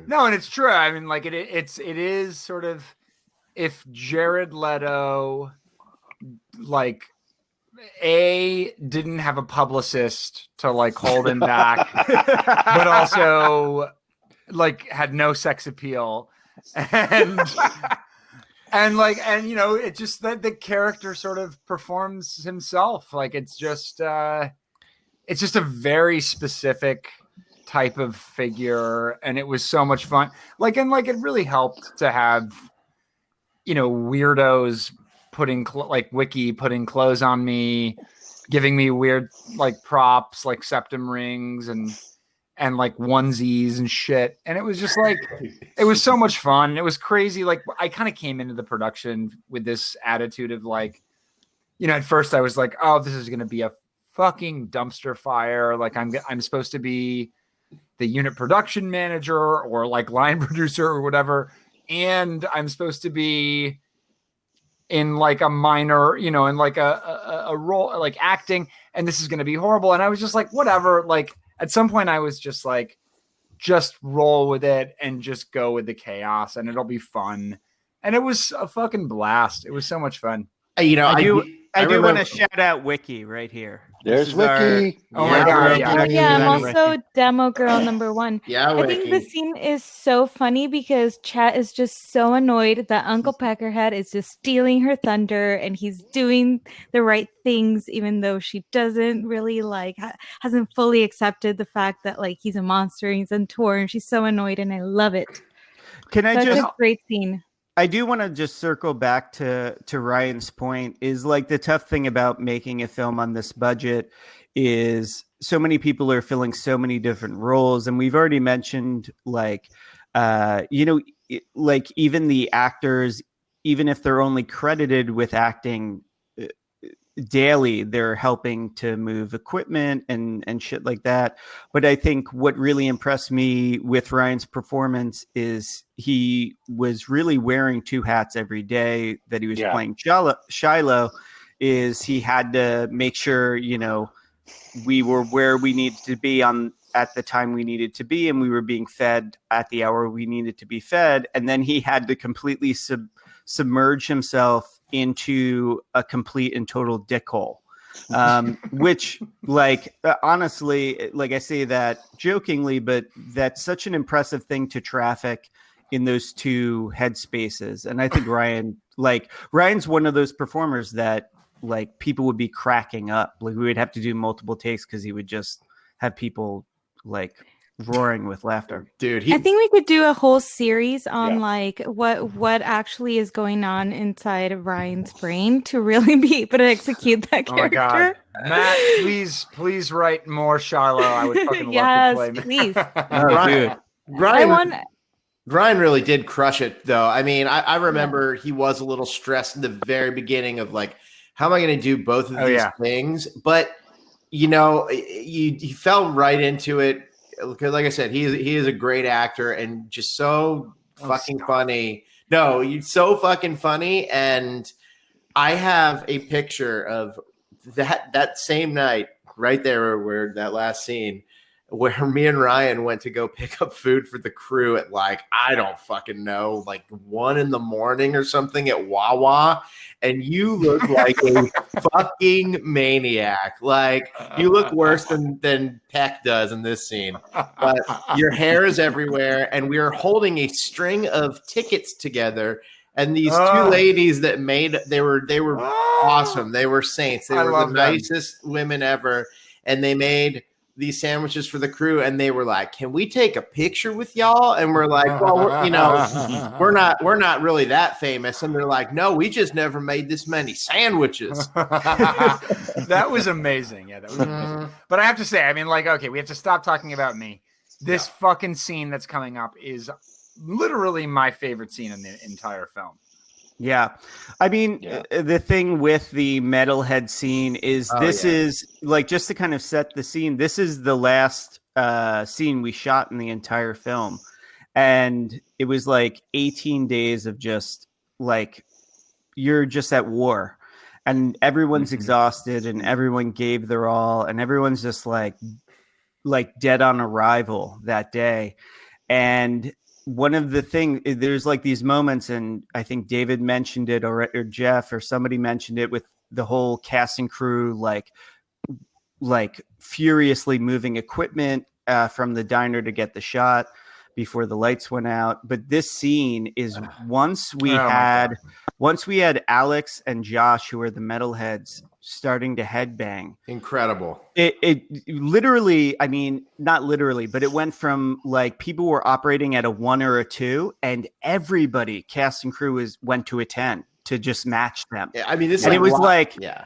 No, and it's true. I mean, like it is sort of, if Jared Leto, like, didn't have a publicist to like hold him back, but also like had no sex appeal, and it just that the character sort of performs himself. Like it's just a very specific type of figure, and it was so much fun. It really helped to have weirdos putting Wiki putting clothes on me, giving me weird like props like septum rings and like onesies and shit, and it was just like it was so much fun. It was crazy. Like I kind of came into the production with this attitude of like, at first I was like, oh, this is gonna be a fucking dumpster fire. Like I'm supposed to be the unit production manager or like line producer or whatever, and I'm supposed to be in like a minor, you know, in like a role, like acting, and this is going to be horrible. And I was just like, whatever. Like at some point I was just like, just roll with it and just go with the chaos and it'll be fun. And it was a fucking blast. It was so much fun. You know, I do remember- want to shout out Wiki right here. There's This is our Wiki. Oh my God, yeah. Oh yeah, I'm Wiki. also demo girl number 1. Yeah, I think the Wiki. scene is so funny because Chat is just so annoyed that Uncle Peckerhead is just stealing her thunder and he's doing the right things even though she doesn't really like hasn't fully accepted the fact that like he's a monster and he's on tour, and she's so annoyed, and I love it. Can I Such just a great scene. I do want to just circle back to Ryan's point is like the tough thing about making a film on this budget is so many people are filling so many different roles. And we've already mentioned like, like even the actors, even if they're only credited with acting daily, they're helping to move equipment and shit like that. But I think what really impressed me with Ryan's performance is he was really wearing 2 hats every day that he was playing Shiloh. Is he had to make sure, you know, we were where we needed to be at the time we needed to be, and we were being fed at the hour we needed to be fed. And then he had to completely submerge himself into a complete and total dickhole, which like honestly, like I say that jokingly, but that's such an impressive thing to traffic in those 2 headspaces. And I think Ryan's one of those performers that like people would be cracking up. Like we would have to do multiple takes because he would just have people like roaring with laughter. Dude, I think we could do a whole series on like what actually is going on inside of Ryan's brain to really be able to execute that character. Oh my God. Matt, please write more Shiloh. I would fucking love Yes, to play. please. Dude. Ryan really did crush it, though. I mean, I remember he was a little stressed in the very beginning of like, how am I going to do both of these things? But, you know, he fell right into it. Because, like I said, he is a great actor and just so fucking funny. No, he's so fucking funny. And I have a picture of that same night right there where that last scene where me and Ryan went to go pick up food for the crew at like, I don't fucking know, like 1 a.m. or something at Wawa. And you look like a fucking maniac. Like you look worse than Peck does in this scene. But your hair is everywhere. And we are holding a string of tickets together. And these 2 ladies that they were awesome. They were saints. They were the nicest women ever. And they made these sandwiches for the crew, and they were like, "Can we take a picture with y'all?" And we're like, "Well, we're not really that famous." And they're like, "No, we just never made this many sandwiches." That was amazing. Yeah, that was amazing. But I have to say, I mean, like, okay, we have to stop talking about me. This fucking scene that's coming up is literally my favorite scene in the entire film. Yeah. I mean, the thing with the metalhead scene is is like, just to kind of set the scene, this is the last scene we shot in the entire film. And it was like 18 days of just like, you're just at war and everyone's exhausted and everyone gave their all and everyone's just like dead on arrival that day. And one of the things, there's like these moments, and I think David mentioned it or Jeff or somebody mentioned it with the whole cast and crew, like furiously moving equipment from the diner to get the shot before the lights went out. But this scene is once we had Alex and Josh, who are the metalheads, starting to headbang. Incredible. It literally, I mean, not literally, but it went from like people were operating at a 1 or a 2, and everybody, cast and crew, went to a 10 to just match them. Yeah, I mean, this and is it was like, yeah.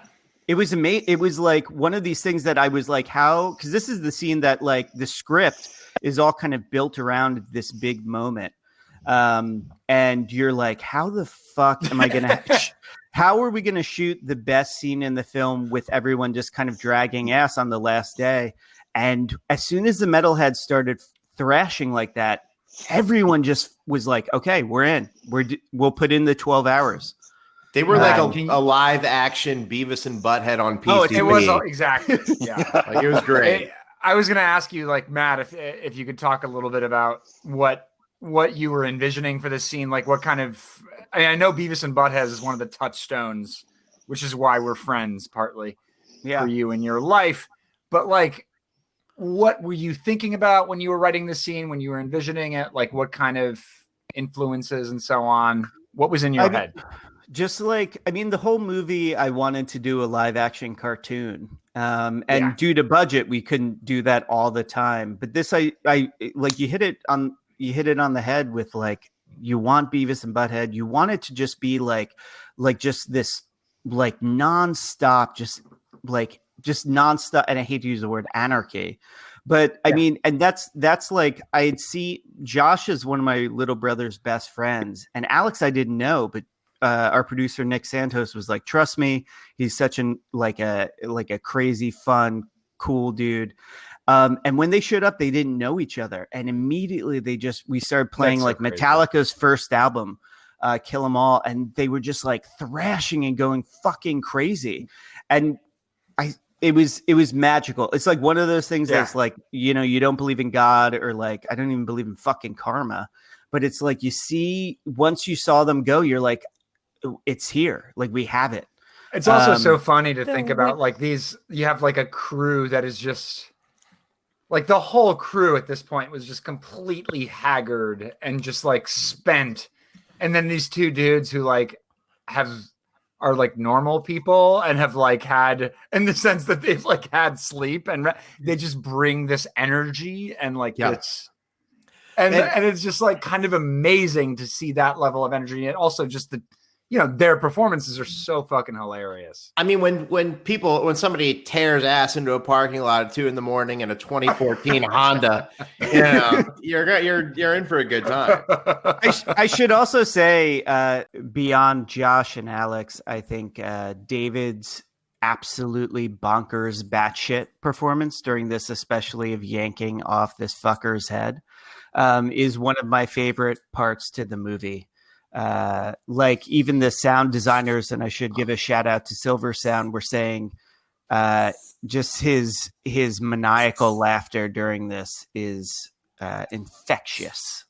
It was amazing. It was like one of these things that I was like, how? Because this is the scene that like the script is all kind of built around this big moment. And you're like, how the fuck am I going to, how are we going to shoot the best scene in the film with everyone just kind of dragging ass on the last day? And as soon as the metalheads started thrashing like that, everyone just was like, okay, we're in, we'll put in the 12 hours. They were like Can you- a live action Beavis and Butthead on PCP. Oh, it was exactly. Yeah. Like, it was great. I was going to ask you, like, Matt, if you could talk a little bit about what you were envisioning for this scene, like what kind of. I mean, I know Beavis and Butthead is one of the touchstones, which is why we're friends, partly for you in your life. But like, what were you thinking about when you were writing this scene? When you were envisioning it, like what kind of influences and so on? What was in your head? Just like, I mean, the whole movie, I wanted to do a live action cartoon. And due to budget, we couldn't do that all the time. But this, I like you hit it on the head with like, you want Beavis and Butthead. You want it to just be like just this, like nonstop, just nonstop. And I hate to use the word anarchy, but I mean, and that's like, I'd see Josh is one of my little brother's best friends, and Alex, I didn't know, but our producer Nick Santos was like, trust me, he's such a crazy, fun, cool dude. And when they showed up, they didn't know each other, and immediately we started playing like Metallica's first album, Kill 'Em All, and they were just like thrashing and going fucking crazy, and it was magical. It's like one of those things that's like, you know, you don't believe in God, or like, I don't even believe in fucking karma, but it's like, you see, once you saw them go, you're like, it's here. Like, we have it. It's also so funny to think about, like, these, you have like a crew that is just like, the whole crew at this point was just completely haggard and just like spent. And then these two dudes who like are like normal people and have like had, in the sense that they've like had sleep, and they just bring this energy and like this. And it's just like kind of amazing to see that level of energy. And also just the, you know, their performances are so fucking hilarious. I mean, when somebody tears ass into a parking lot at 2 a.m. in a 2014 Honda, you know, you're in for a good time. I should also say, beyond Josh and Alex, I think David's absolutely bonkers batshit performance during this, especially of yanking off this fucker's head, is one of my favorite parts to the movie. Like, even the sound designers, and I should give a shout out to Silver Sound, were saying just his maniacal laughter during this is infectious.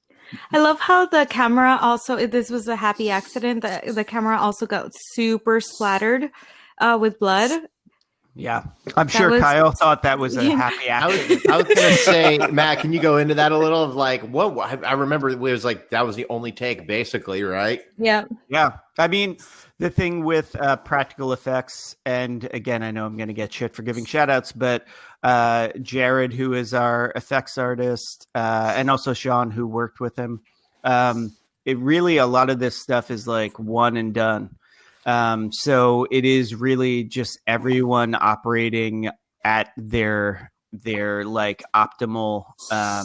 I love how the camera also, this was a happy accident, the camera also got super splattered with blood. Yeah, I'm sure Kyle thought that was a happy accident. I was going to say, Matt, can you go into that a little, of like, what I remember it was like, that was the only take, basically, right? Yeah. Yeah. I mean, the thing with practical effects, and again, I know I'm going to get shit for giving shout outs, but Jared, who is our effects artist, and also Sean, who worked with him, it really, a lot of this stuff is like one and done. So it is really just everyone operating at their like optimal, I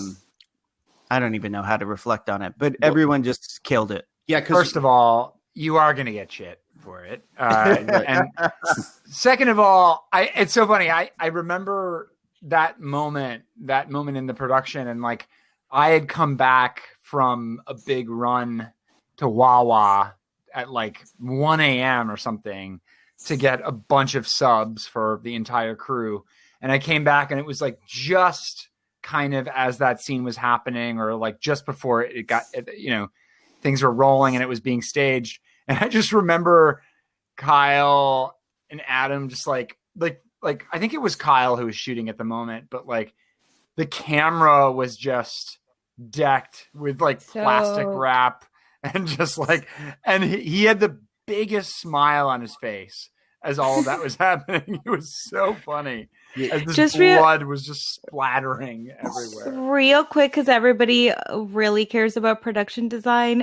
don't even know how to reflect on it, but everyone just killed it. Yeah. First of all, you are going to get shit for it. And second of all, it's so funny. I remember that moment in the production, and like, I had come back from a big run to Wawa at like 1 a.m. or something to get a bunch of subs for the entire crew. And I came back, and it was like just kind of as that scene was happening, or like just before it got, you know, things were rolling and it was being staged. And I just remember Kyle and Adam just like I think it was Kyle who was shooting at the moment, but like the camera was just decked with like plastic wrap, and just like, and he had the biggest smile on his face as all of that was happening. It was so funny. As this blood was just splattering everywhere. Real quick, because everybody really cares about production design.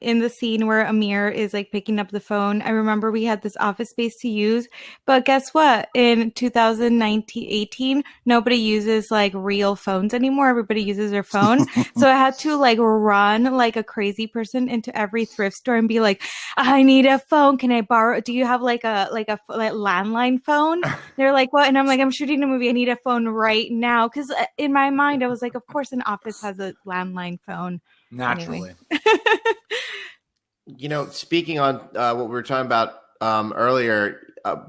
In the scene where Amir is like picking up the phone, I remember we had this office space to use, but guess what? In 2018, nobody uses like real phones anymore. Everybody uses their phone. So I had to like run like a crazy person into every thrift store and be like, I need a phone. Can I borrow? Do you have like a landline phone? They're like, what? And I'm like, I'm shooting a movie. I need a phone right now. Because in my mind, I was like, of course, an office has a landline phone. Naturally. Anyway. speaking on what we were talking about earlier,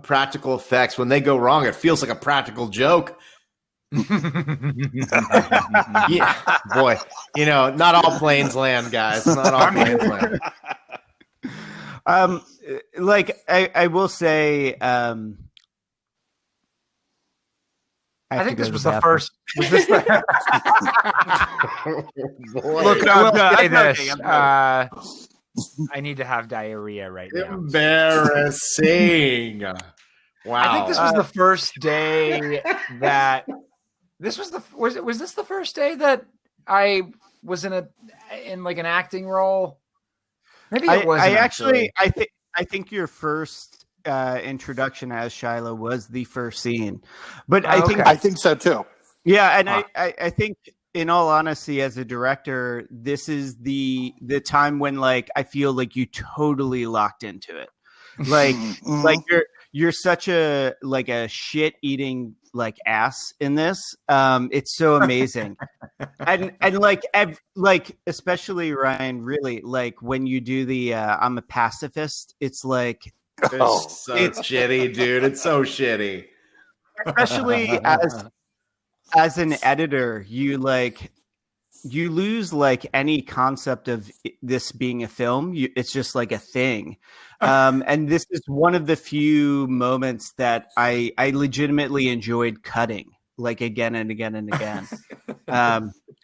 practical effects, when they go wrong, it feels like a practical joke. Yeah, boy, not all planes land, guys. Not all planes land. I will say, I think this was the first. Was this the? Look, No, I will I'm say joking, this. I'm I need to have diarrhea right now. Embarrassing. Wow. I think this was the first day that this was was this the first day that I was in like an acting role? Maybe it wasn't. I think your first introduction as Shiloh was the first scene, but I think so too. Yeah, and I think, in all honesty, as a director, this is the time when like I feel like you totally locked into it, like like you're such a shit eating like ass in this. It's so amazing, and like especially Ryan, really like when you do the I'm a pacifist. It's like it's so shitty, dude. It's so shitty, especially as an editor, you lose like any concept of this being a film. It's just like a thing. And this is one of the few moments that I legitimately enjoyed cutting, like again and again and again.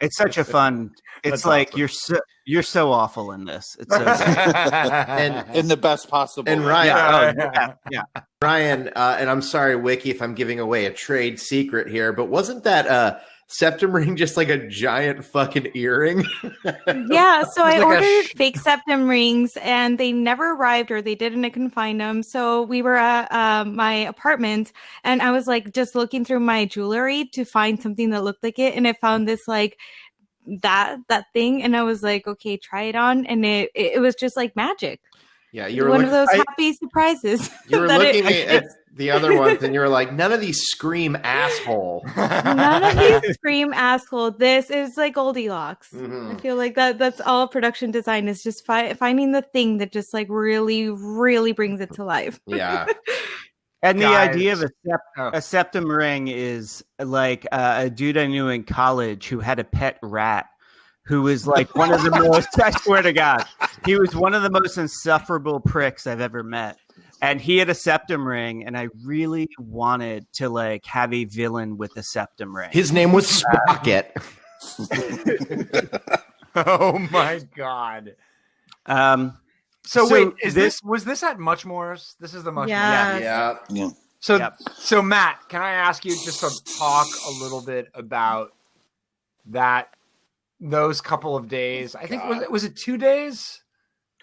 It's such a fun. It's That's like awesome. you're so awful in this. It's so good. and In the best possible and way. Ryan, yeah. Ryan, and I'm sorry, Wiki, if I'm giving away a trade secret here, but wasn't that septum ring just like a giant fucking earring? Yeah, so I like ordered fake septum rings and they never arrived, or they didn't, I couldn't find them. So we were at my apartment and I was like just looking through my jewelry to find something that looked like it, and I found this like that thing, and I was like, okay, try it on, and it was just like magic. Yeah, You were one of those happy surprises. You were that looking at the other ones, and you were like, "None of these scream asshole." None of these scream asshole. This is like Goldilocks. Mhm. I feel like that's all production design is, just finding the thing that just like really, really brings it to life. Yeah. And the Guys. idea of a septum ring is like a dude I knew in college who had a pet rat, who was like one of the most, I swear to God, he was one of the most insufferable pricks I've ever met. And he had a septum ring, and I really wanted to like have a villain with a septum ring. His name was Sprocket. Oh my God. So wait, was this at Muchmore's? This is the Muchmore's. Yeah. Yeah. So Matt, can I ask you just to talk a little bit about those couple of days? I think was it 2 days,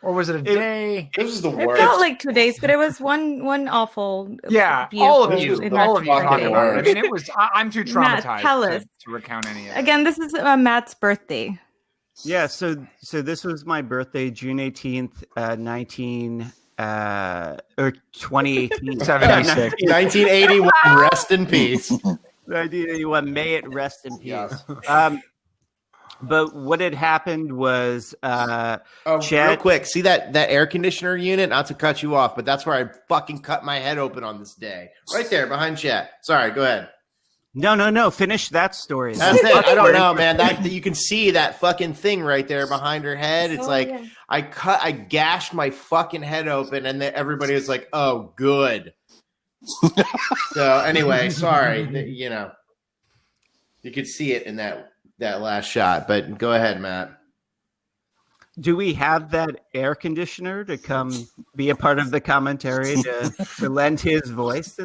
or was it a day? This is the It worst. felt like 2 days, but it was one awful. Yeah, beautiful all of you event talk Friday. about it. I mean, it was. I'm too Matt, traumatized tell us. to recount any of it. Again, this is Matt's birthday. Yeah, so this was my birthday, June 18th, 2018. 76. 1981. Rest in peace. 1981. May it rest in peace. Yes. But what had happened was Real Chad, quick, see that air conditioner unit? Not to cut you off, but that's where I fucking cut my head open on this day. Right there behind Chet. Sorry, go ahead. No. Finish that story. That's it. I don't know, man. That you can see that fucking thing right there behind her head. It's yeah. I gashed my fucking head open, and then everybody was like, "Oh, good." So anyway, sorry. You could see it in that last shot, but go ahead, Matt. Do we have that air conditioner to come be a part of the commentary to lend his voice?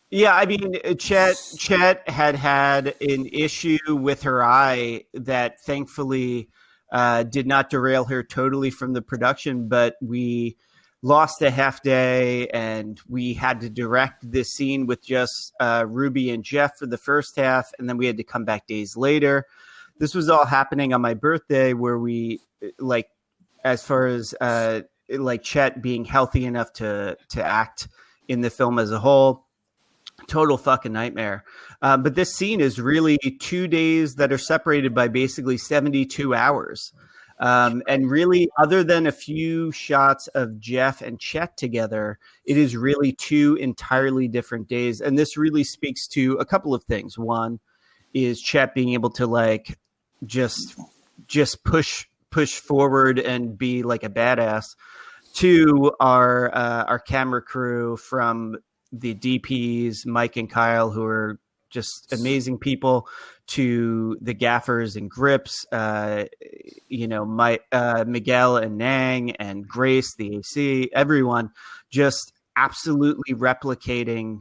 Yeah, I mean, Chet had an issue with her eye that thankfully did not derail her totally from the production, but we lost a half day and we had to direct this scene with just Ruby and Jeff for the first half, and then we had to come back days later. This was all happening on my birthday, where we, like, as far as like Chet being healthy enough to act in the film as a whole. Total fucking nightmare. But this scene is really 2 days that are separated by basically 72 hours. And really, other than a few shots of Jeff and Chet together, it is really two entirely different days. And this really speaks to a couple of things. One is Chet being able to like just push forward and be like a badass. Two, our camera crew from the DPs, Mike and Kyle, who are just amazing people, to the gaffers and grips, Miguel and Nang and Grace, the AC, everyone just absolutely replicating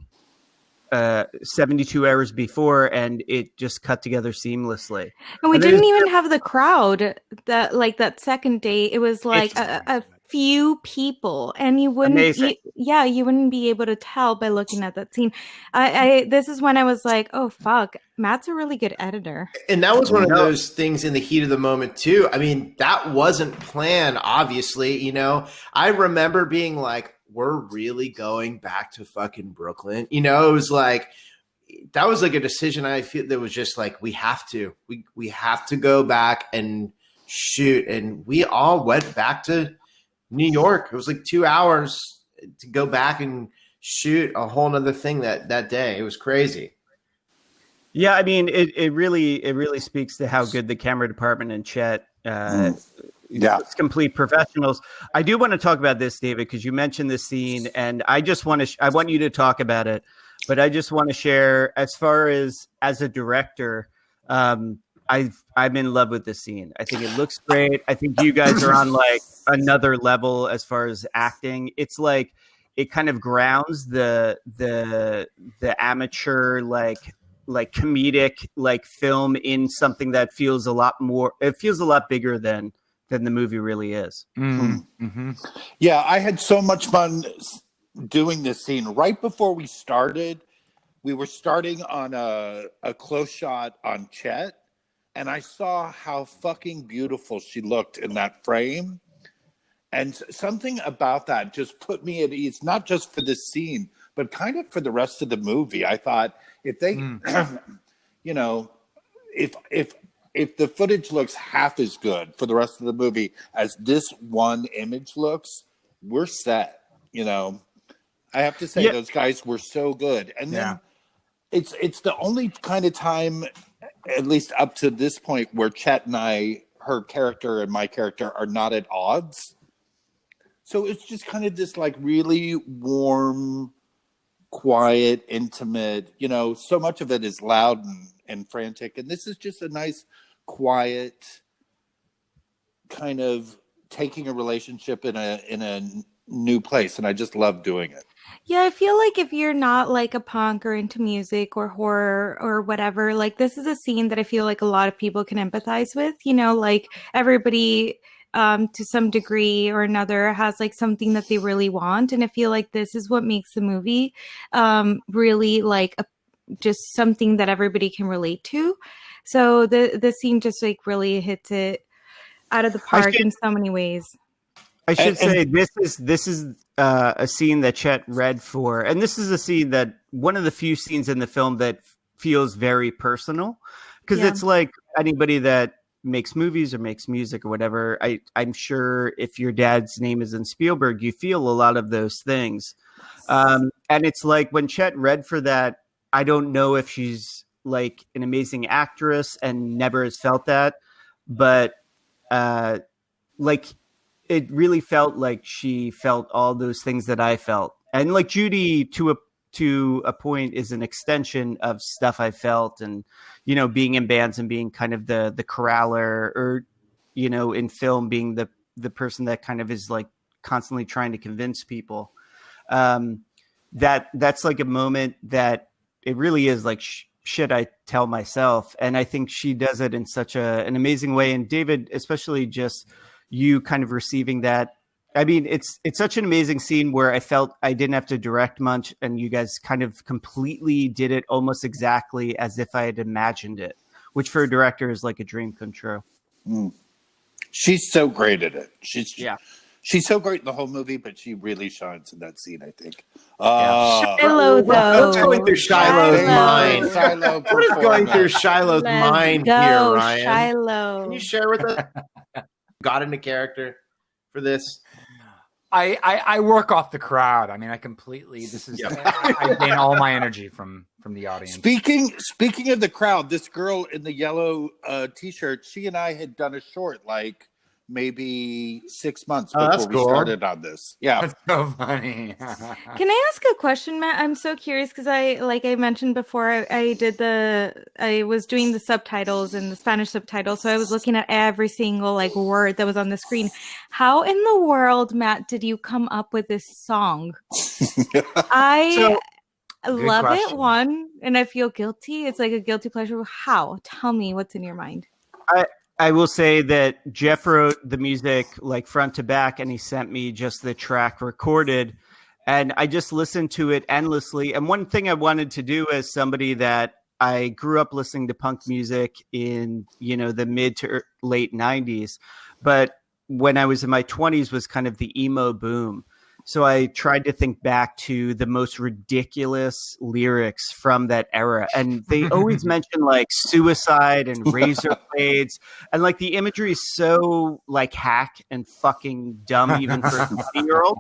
72 hours before, and it just cut together seamlessly. And we didn't even have the crowd that second day. It was like a few people, and you wouldn't you wouldn't be able to tell by looking at that scene. This is when I was like, oh fuck, Matt's a really good editor. And that was one of those things in the heat of the moment too. I mean, that wasn't planned, obviously. You know, I remember being like, we're really going back to fucking Brooklyn. You know, it was like, that was like a decision I feel that was just like, we have to go back and shoot. And we all went back to New York. It was like 2 hours to go back and shoot a whole nother thing that day. It was crazy. Yeah, I mean, it really speaks to how good the camera department and Chet, it's complete professionals. I do want to talk about this, David, because you mentioned this scene, and I just want to I want you to talk about it, but I just want to share as far as a director, I'm in love with this scene. I think it looks great. I think you guys are on like another level as far as acting. It's like it kind of grounds the amateur like comedic like film in something that feels a lot more. It feels a lot bigger than the movie really is. Mm-hmm. Yeah, I had so much fun doing this scene. Right before we started, we were starting on a close shot on Chet, and I saw how fucking beautiful she looked in that frame. And something about that just put me at ease, not just for this scene, but kind of for the rest of the movie. I thought if they, if the footage looks half as good for the rest of the movie as this one image looks, we're set. You know, I have to say those guys were so good. And then it's the only kind of time, at least up to this point, where Chet and I, her character and my character, are not at odds. So it's just kind of this like really warm, quiet, intimate, you know, so much of it is loud and frantic. And this is just a nice, quiet kind of taking a relationship in a new place. And I just love doing it. Yeah, I feel like if you're not like a punk or into music or horror or whatever, like this is a scene that I feel like a lot of people can empathize with, you know, like everybody to some degree or another has like something that they really want. And I feel like this is what makes the movie really like just something that everybody can relate to. So the scene just like really hits it out of the park in so many ways. I should say this is a scene that Chet read for, and this is a scene that one of the few scenes in the film that feels very personal, because it's like anybody that makes movies or makes music or whatever. I'm sure if your dad's name is in Spielberg, you feel a lot of those things, and it's like when Chet read for that. I don't know if she's like an amazing actress and never has felt that, but like. It really felt like she felt all those things that I felt. And like Judy to a point is an extension of stuff I felt, and, you know, being in bands and being kind of the corraller, or, you know, in film being the person that kind of is like constantly trying to convince people. That's like a moment that it really is like shit I tell myself. And I think she does it in such an amazing way. And David, especially just you kind of receiving that. I mean, it's such an amazing scene where I felt I didn't have to direct much, and you guys kind of completely did it almost exactly as if I had imagined it, which for a director is like a dream come true. She's so great at it. She's so great in the whole movie, but she really shines in that scene, I think. Shiloh, though. What's going through Shiloh's mind? What is going through Shiloh's mind here, Ryan? Shiloh. Can you share with us? got into character for this? I work off the crowd. I mean, I completely. This is. I gain all my energy from the audience. Speaking of the crowd, this girl in the yellow t-shirt, she and I had done a short like maybe 6 months before we started on this. Yeah, That's so funny. Can I ask a question, Matt? I'm so curious because like I mentioned before, I was doing the subtitles and the Spanish subtitles, so I was looking at every single like word that was on the screen. How in the world, Matt, did you come up with this song? I love it, one, and I feel guilty. It's like a guilty pleasure. How? Tell me what's in your mind. I will say that Jeff wrote the music like front to back, and he sent me just the track recorded, and I just listened to it endlessly. And one thing I wanted to do as somebody that I grew up listening to punk music in, the mid to late 90s, but when I was in my 20s was kind of the emo boom. So I tried to think back to the most ridiculous lyrics from that era. And they always mention like suicide and razor blades. And like the imagery is so like hack and fucking dumb, even for a 20-year-old,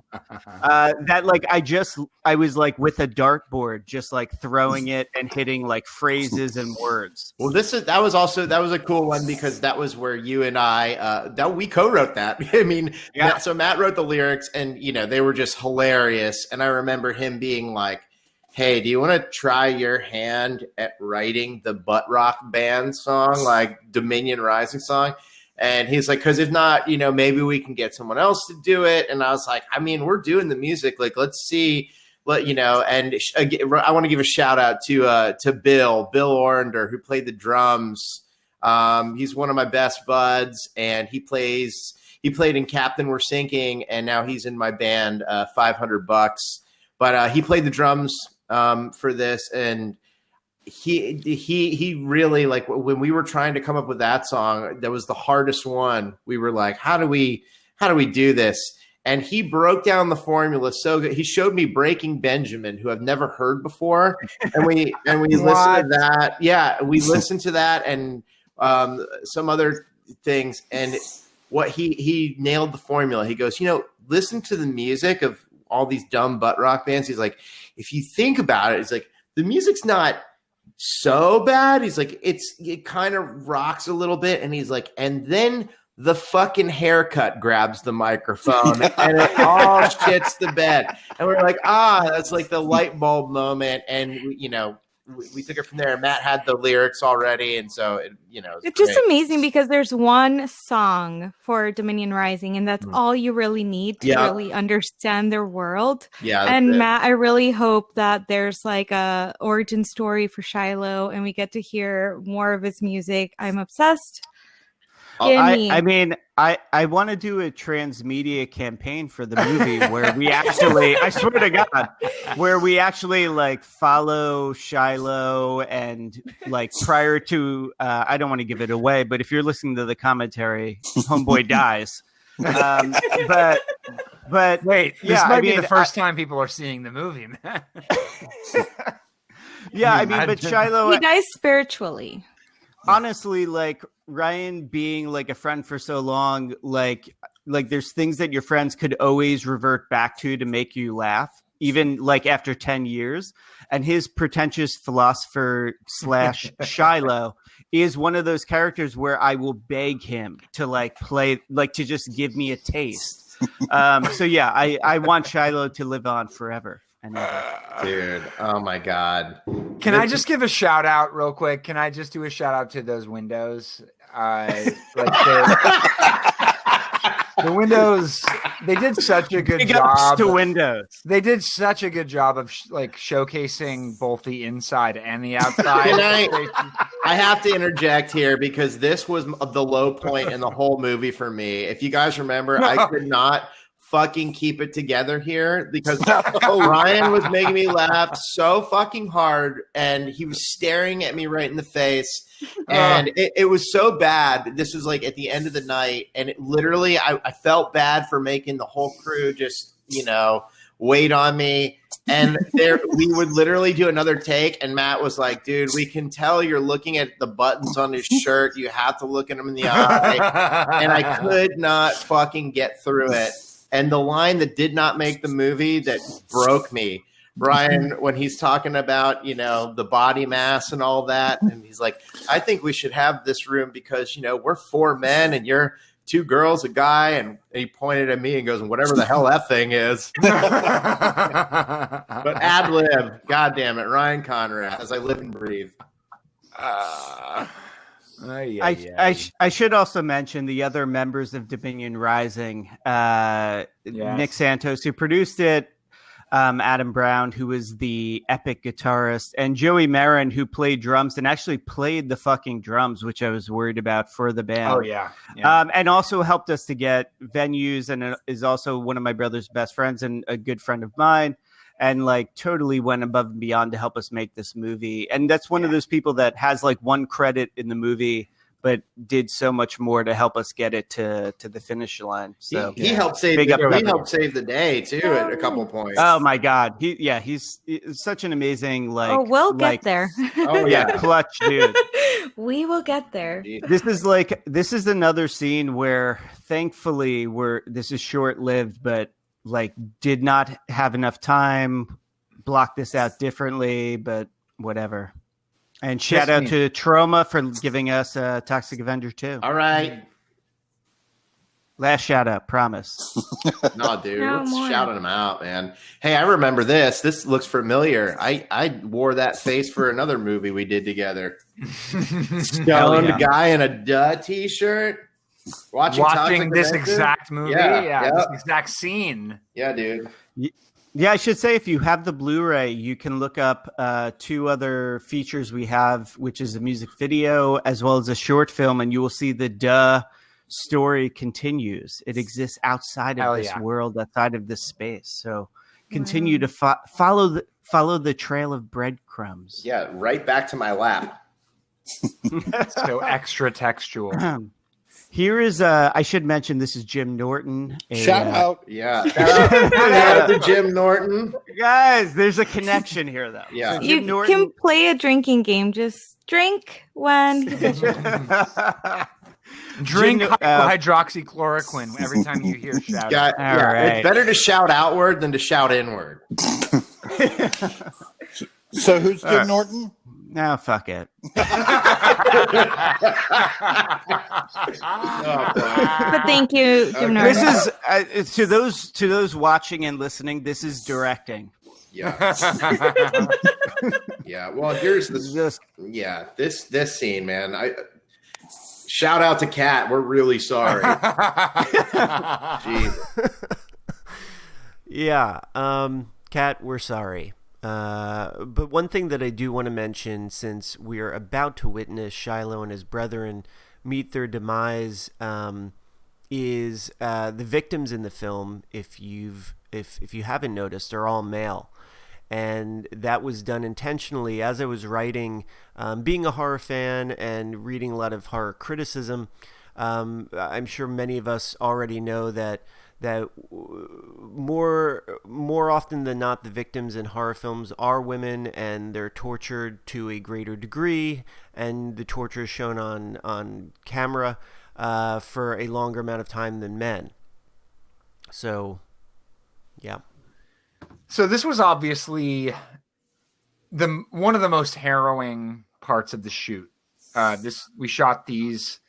that like I was like with a dartboard, just like throwing it and hitting like phrases and words. Well, that was a cool one because that was where you and I that we co-wrote that. I mean, yeah. So Matt wrote the lyrics, and they were just hilarious. And I remember him being like, "Hey, do you want to try your hand at writing the butt rock band song, like Dominion Rising song?" And he's like, "Because if not, maybe we can get someone else to do it." And I was like, "I mean, we're doing the music. Like, let's see." And I want to give a shout out to Bill Orender, who played the drums. He's one of my best buds, and he played in Captain We're Sinking, and now he's in my band, $500. But he played the drums for this, and he really, like, when we were trying to come up with that song, that was the hardest one. We were like, how do we do this? And he broke down the formula so good. He showed me Breaking Benjamin, who I've never heard before. And we listened to that. Yeah, we listened to that and some other things. And what he nailed the formula. He goes, listen to the music of all these dumb butt rock bands. He's like, if you think about it, it's like the music's not so bad. He's like, it kind of rocks a little bit. And he's like, and then the fucking haircut grabs the microphone and it all shits the bed. And we're like, that's like the light bulb moment. And, we took it from there. Matt had the lyrics already. And so, it's just amazing because there's one song for Dominion Rising, and that's all you really need to really understand their world. Yeah. And Matt, I really hope that there's like a origin story for Shiloh and we get to hear more of his music. I'm obsessed. I mean, I want to do a transmedia campaign for the movie where we actually, I swear to God, where we actually like follow Shiloh and like prior to, I don't want to give it away, but if you're listening to the commentary, homeboy dies. But wait, this might be the first time people are seeing the movie, man. Yeah, I mean, but Shiloh, he dies spiritually. Honestly, like Ryan being like a friend for so long, like there's things that your friends could always revert back to make you laugh, even like after 10 years. And his pretentious philosopher / Shiloh is one of those characters where I will beg him to like play, like to just give me a taste. So yeah, I want Shiloh to live on forever. Dude, oh my God. Can I just give a shout out real quick? Can I just do a shout out to those windows? The windows, they did such a good job. To windows. They did such a good job of showcasing both the inside and the outside. I have to interject here because this was the low point in the whole movie for me. If you guys remember, I could not fucking keep it together here because Ryan was making me laugh so fucking hard and he was staring at me right in the face and it was so bad. This was like at the end of the night and it literally I felt bad for making the whole crew just wait on me. And there, we would literally do another take, and Matt was like, dude, we can tell you're looking at the buttons on his shirt. You have to look at him in the eye. And I could not fucking get through it. And the line that did not make the movie that broke me, Brian, when he's talking about, the body mass and all that, and he's like, I think we should have this room because, we're 4 men and you're 2 girls, a guy, and he pointed at me and goes, whatever the hell that thing is. But ad lib, God damn it, Ryan Conrad, as I live and breathe. I should also mention the other members of Dominion Rising. Nick Santos, who produced it, Adam Brown, who was the epic guitarist, and Joey Marin, who played drums and actually played the fucking drums, which I was worried about for the band. Oh, yeah. And also helped us to get venues, and is also one of my brother's best friends and a good friend of mine, and totally went above and beyond to help us make this movie. And that's one of those people that has one credit in the movie, but did so much more to help us get it to the finish line. So he helped save the day too at a couple points. Oh my God. He's such an amazing, we'll get there. Oh yeah. Clutch dude. We will get there. This is another scene where thankfully this is short lived, but did not have enough time, block this out differently, but whatever. And shout out to Trauma for giving us Toxic Avenger 2. All right. Last shout out, promise. No, dude. Let's shouting them out, man. Hey, I remember this. This looks familiar. I wore that face for another movie we did together. Stoned guy in a duh t-shirt. Watching this exact movie. Yeah. This exact scene. Yeah, dude. Yeah, I should say if you have the Blu-ray, you can look up 2 other features we have, which is a music video as well as a short film, and you will see the Duh story continues. It exists outside of this world, outside of this space. So continue to follow the trail of breadcrumbs. Yeah, right back to my lap. So extra textual. Here is I should mention this is Jim Norton. Shout out. Yeah. Shout out to Jim Norton. Guys, there's a connection here though. Yeah. So You can play a drinking game. Just drink when Drink hydroxychloroquine every time you hear shout out. It's better to shout outward than to shout inward. So who's Jim Norton? No, fuck it. But thank you, Jim Norton. This is to those watching and listening. This is directing. Yeah. Yeah. Well, here's this. Yeah. This scene, man. Shout out to Kat. We're really sorry. Jeez. Yeah. Kat, we're sorry. But one thing that I do want to mention, since we are about to witness Shiloh and his brethren meet their demise, is the victims in the film. If you haven't noticed, are all male, and that was done intentionally. As I was writing, being a horror fan and reading a lot of horror criticism, I'm sure many of us already know that more often than not, the victims in horror films are women, and they're tortured to a greater degree, and the torture is shown on camera for a longer amount of time than men. So, yeah. So this was obviously one of the most harrowing parts of the shoot. We shot these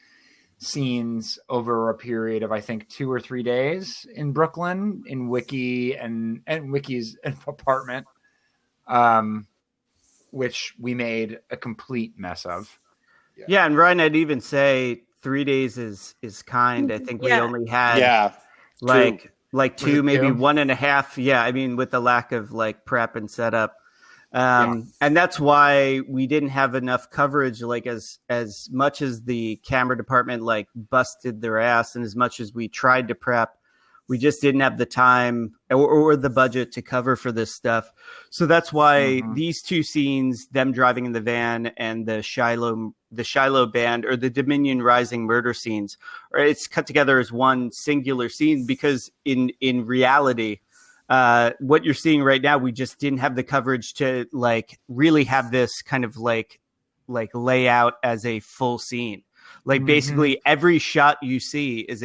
scenes over a period of I think 2 or 3 days in Brooklyn, in Wiki and Wiki's apartment, which we made a complete mess of. Yeah, and Ryan, I'd even say 3 days is kind. I think we only had like 2, maybe 1.5. Yeah, I mean, with the lack of prep and setup. And that's why we didn't have enough coverage, as much as the camera department busted their ass, and as much as we tried to prep, we just didn't have the time or the budget to cover for this stuff. So that's why these 2 scenes, them driving in the van, and the Shiloh band, or the Dominion Rising murder scenes, it's cut together as one singular scene, because in reality, what you're seeing right now, we just didn't have the coverage to like really have this kind of like lay out as a full scene. Like basically every shot you see is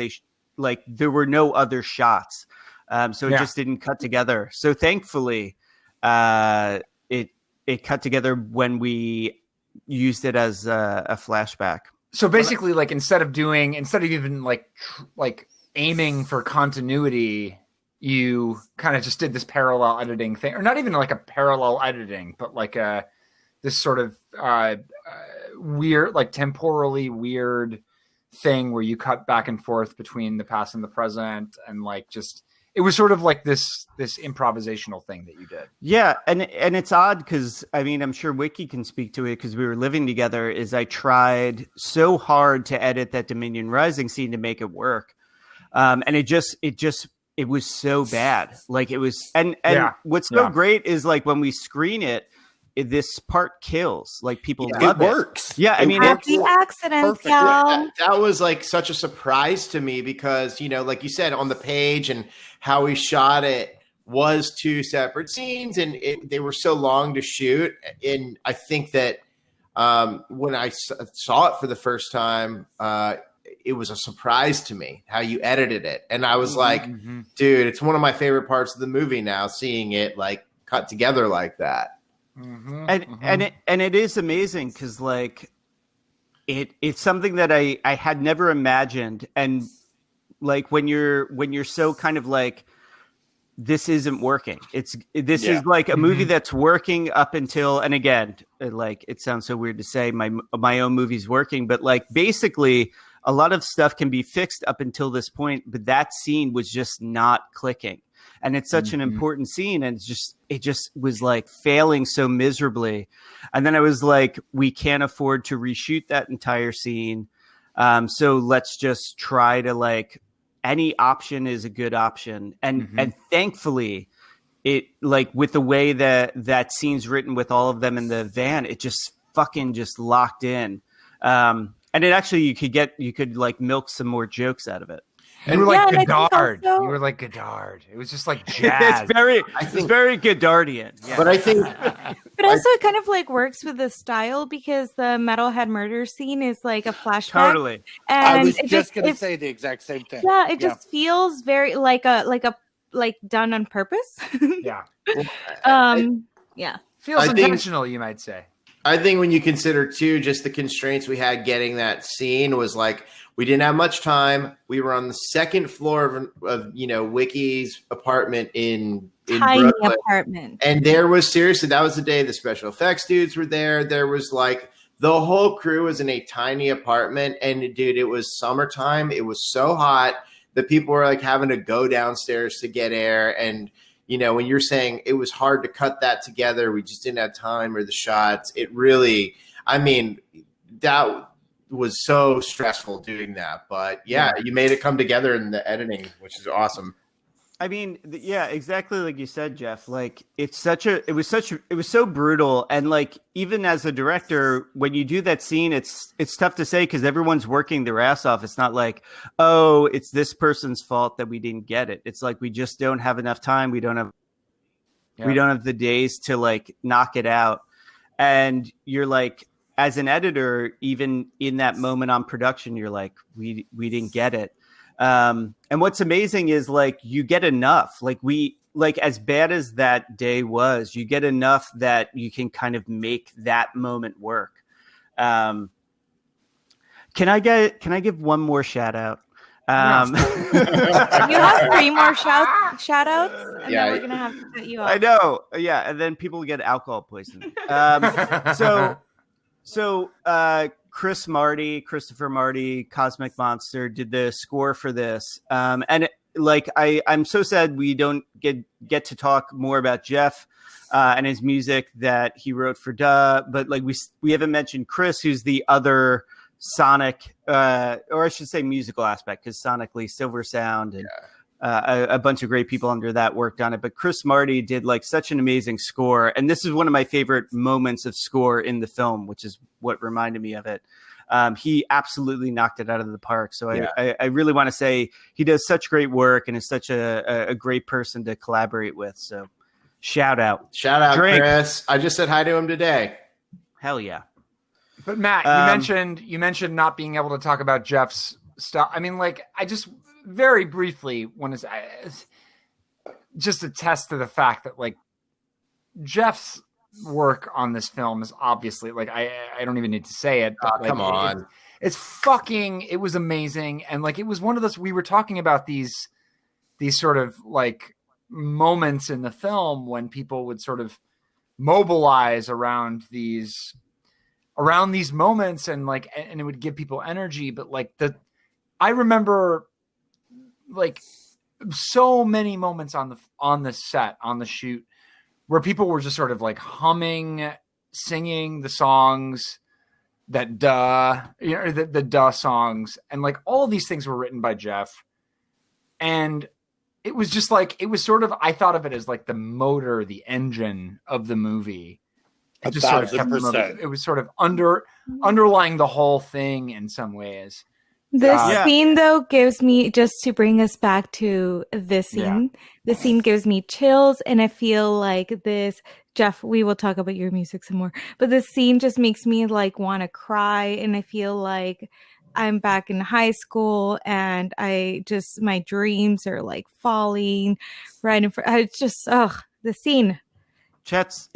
like there were no other shots. So it just didn't cut together. So thankfully, it cut together when we used it as a flashback. So basically, like instead of even like aiming for continuity, you kind of just did this parallel editing thing, or not even like a parallel editing, but like this sort of weird, like temporally weird thing where you cut back and forth between the past and the present, and like just it was sort of like this improvisational thing that you did. Yeah, and it's odd because I mean I'm sure Wiki can speak to it because we were living together. Is I tried so hard to edit that Dominion Rising scene to make it work, and it was so bad. Like it was, and what's so great is like when we screen it, this part kills. Like people love it. Works. Yeah, I mean, happy accident, Cal. That was like such a surprise to me because, you know, like you said on the page and how we shot it was two separate scenes and they were so long to shoot. And I think that when I saw it for the first time, it was a surprise to me how you edited it. And I was like, dude, it's one of my favorite parts of the movie now, seeing it like cut together like that. And it is amazing because like it's something that I had never imagined, and like when you're so kind of like this isn't working, this is like a movie that's working up until, and again like it sounds so weird to say my own movie's working, but like basically a lot of stuff can be fixed up until this point, but that scene was just not clicking. And it's such an important scene, and it just was like failing so miserably. And then I was like, we can't afford to reshoot that entire scene. So let's just try to like any option is a good option. And thankfully it like with the way that scene's written with all of them in the van, it just fucking just locked in. And it actually, you could like milk some more jokes out of it. And you were like Godard. You were like Godard. It was just like jazz. It's very Godardian. Yeah. But I think, but also it kind of like works with the style because the metalhead murder scene is like a flashback. Totally. And I was just going to say the exact same thing. Yeah, it just feels very like done on purpose. Yeah. Yeah. Feels intentional, you might say. I think when you consider too, just the constraints we had getting that scene was like, we didn't have much time. We were on the second floor of you know, Wiki's apartment in tiny Brooklyn. Apartment. And there was seriously, that was the day the special effects dudes were there. There was like the whole crew was in a tiny apartment. And dude, it was summertime. It was so hot that people were like having to go downstairs to get air. And, you know, when you're saying it was hard to cut that together, we just didn't have time or the shots. It really, I mean, that was so stressful doing that, but yeah, you made it come together in the editing, which is awesome. I mean, yeah, exactly like you said, Jeff. Like it was so brutal, and like even as a director, when you do that scene, it's tough to say because everyone's working their ass off. It's not like, oh, it's this person's fault that we didn't get it. It's like we just don't have enough time. We don't have the days to like knock it out, and you're like, as an editor, even in that moment on production, you're like, we didn't get it. And what's amazing is like you get enough. Like as bad as that day was, you get enough that you can kind of make that moment work. Can I give one more shout out? You have 3 more shout outs, and then we're gonna have to cut you off. I know, yeah, and then people get alcohol poisoning. So Christopher Marty, Cosmic Monster did the score for this. And I'm so sad we don't get to talk more about Jeff and his music that he wrote for Duh. But like we haven't mentioned Chris, who's the other sonic, or I should say musical aspect, because sonically Silver Sound and a bunch of great people under that worked on it. But Chris Marty did like such an amazing score. And this is one of my favorite moments of score in the film, which is what reminded me of it. He absolutely knocked it out of the park. So I really want to say he does such great work and is such a great person to collaborate with. So shout out. Drink. Chris. I just said hi to him today. Hell yeah. But Matt, you mentioned not being able to talk about Jeff's stuff. I mean, like, I just very briefly want to just attest to the fact that like Jeff's work on this film is obviously like I don't even need to say it. But, come on, it was amazing, and like it was one of those we were talking about these sort of like moments in the film when people would sort of mobilize around these moments and like and it would give people energy. But like I remember like so many moments on the set, on the shoot, where people were just sort of like humming, singing the songs that the duh songs. And like all of these things were written by Jeff. And it was just like, it was sort of, I thought of it as like the motor, the engine of the movie. It just sort of kept the movie. It was sort of underlying the whole thing in some ways. This scene, though, gives me, just to bring us back to this scene, the scene gives me chills, and I feel like this, Jeff, we will talk about your music some more, but this scene just makes me, like, want to cry, and I feel like I'm back in high school, and my dreams are, like, falling right in front. It's just, the scene. Chet's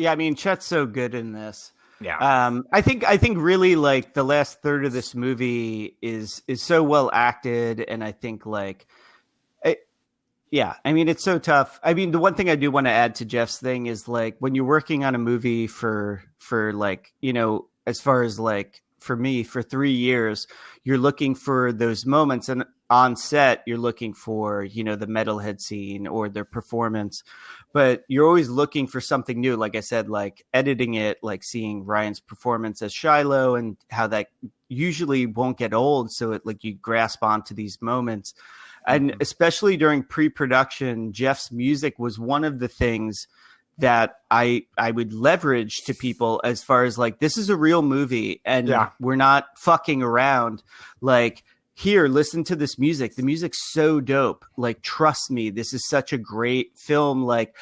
so good in this. Yeah. I think really like the last third of this movie is so well acted, and I think like, it's so tough. I mean, the one thing I do want to add to Jeff's thing is like when you're working on a movie for like, you know, as far as like for me for 3 years, you're looking for those moments, and on set you're looking for, you know, the metalhead scene or their performance. But you're always looking for something new. Like I said, like editing it, like seeing Ryan's performance as Shiloh and how that usually won't get old. So it like you grasp onto these moments. And especially during pre-production, Jeff's music was one of the things that I would leverage to people as far as like, this is a real movie and we're not fucking around. Like, here, listen to this music. The music's so dope. Like, trust me, this is such a great film. Like,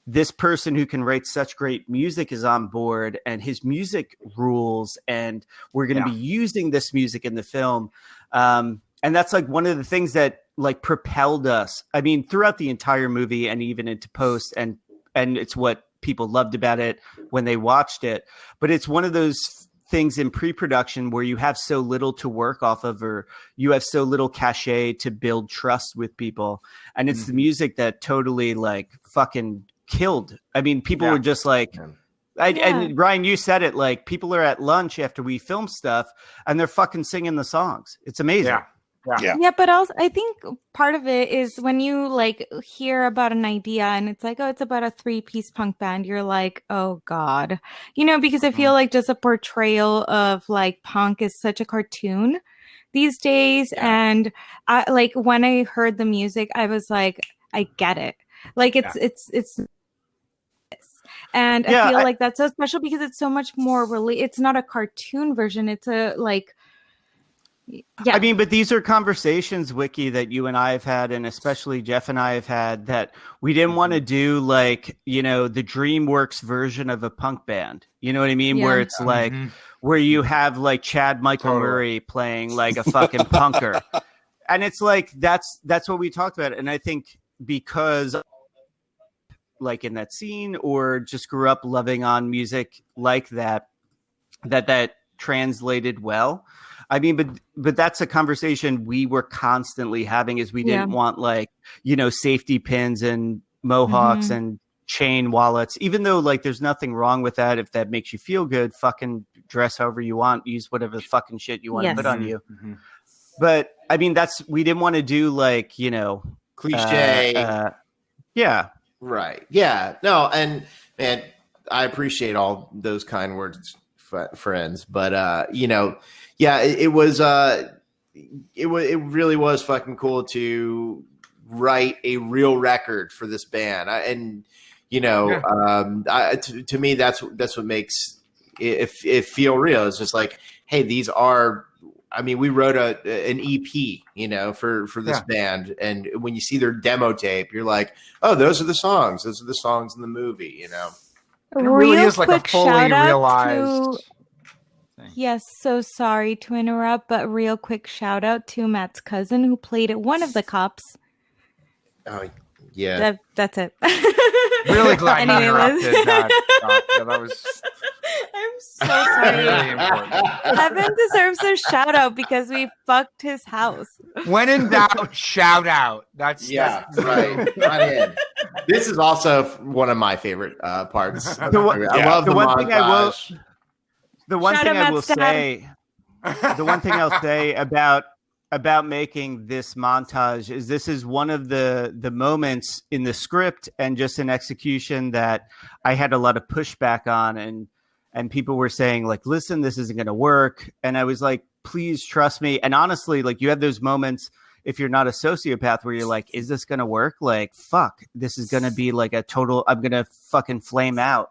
this person who can write such great music is on board, and his music rules, and we're going to be using this music in the film. And that's like one of the things that like propelled us. I mean, throughout the entire movie and even into post, and it's what people loved about it when they watched it. But it's one of those things in pre-production where you have so little to work off of, or you have so little cachet to build trust with people. And it's the music that totally like fucking killed. I mean, people were just like, and Ryan, you said it, like people are at lunch after we film stuff and they're fucking singing the songs. It's amazing. Yeah, but also I think part of it is when you like hear about an idea and it's like, oh, it's about a 3-piece punk band. You're like, oh God, you know, because I feel like just a portrayal of like punk is such a cartoon these days. And I like when I heard the music, I was like, I get it. Like it's and I feel like that's so special because it's so much more it's not a cartoon version. It's a like. Yeah. I mean, but these are conversations, Wiki, that you and I have had, and especially Jeff and I have had, that we didn't want to do like, you know, the DreamWorks version of a punk band. You know what I mean? Where it's like, where you have like Chad Michael Murray playing like a fucking punker. And it's like, that's what we talked about. And I think because like in that scene or just grew up loving on music like that translated well. I mean, but that's a conversation we were constantly having, is we didn't want like, you know, safety pins and mohawks and chain wallets, even though like there's nothing wrong with that. If that makes you feel good, fucking dress however you want, use whatever the fucking shit you want to put on you. But I mean, we didn't want to do like, you know, cliche. Right. Yeah. No. And I appreciate all those kind words, friends, but you know, it really was fucking cool to write a real record for this band. To me, that's what makes it feel real. It's just like, hey, these are. I mean, we wrote an EP, for this band, and when you see their demo tape, you're like, oh, those are the songs. Those are the songs in the movie. It really is like a fully realized. Yes, so sorry to interrupt, but real quick shout out to Matt's cousin who played one of the cops. Oh, yeah. That's it. Really glad you interrupted that. That was. I'm so sorry. Really important. Evan deserves a shout out because we fucked his house. When in doubt, shout out. That's right. I'm in. This is also one of my favorite parts. I love the one montage. The one thing I'll say about making this montage is this is one of the moments in the script and just in execution that I had a lot of pushback on, and people were saying like, listen, this isn't going to work. And I was like, please trust me. And honestly, like, you have those moments if you're not a sociopath where you're like, is this going to work? Like, fuck, this is going to be like I'm going to fucking flame out.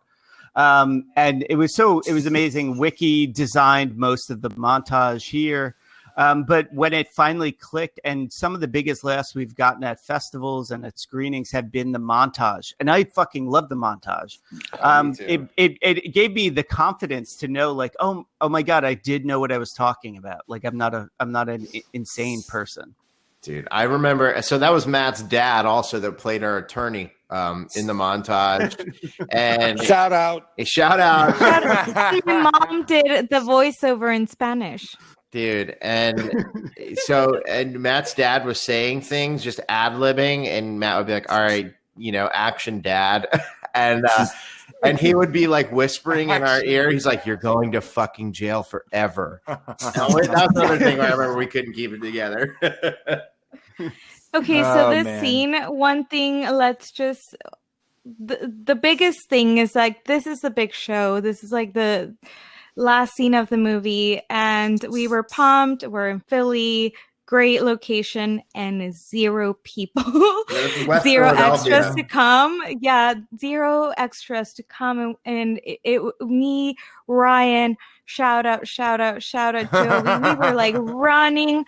And it was amazing. Wiki designed most of the montage here. But when it finally clicked, and some of the biggest laughs we've gotten at festivals and at screenings have been the montage, and I fucking love the montage. It gave me the confidence to know, like, oh my God, I did know what I was talking about. Like, I'm not an insane person. Dude, I remember. So that was Matt's dad also that played our attorney in the montage. And shout out. My mom did the voiceover in Spanish. Dude, and Matt's dad was saying things, just ad-libbing, and Matt would be like, all right, action, dad. And he would be like whispering in our ear. He's like, you're going to fucking jail forever. That's another thing I remember we couldn't keep it together. Okay, so this scene, one thing, let's just, the biggest thing is like, this is the big show. This is like the last scene of the movie, and we were pumped. We're in Philly, great location, and 0 people. 0 extras to come. Yeah, 0 extras to come. And me, Ryan, shout out, Joey. We were like running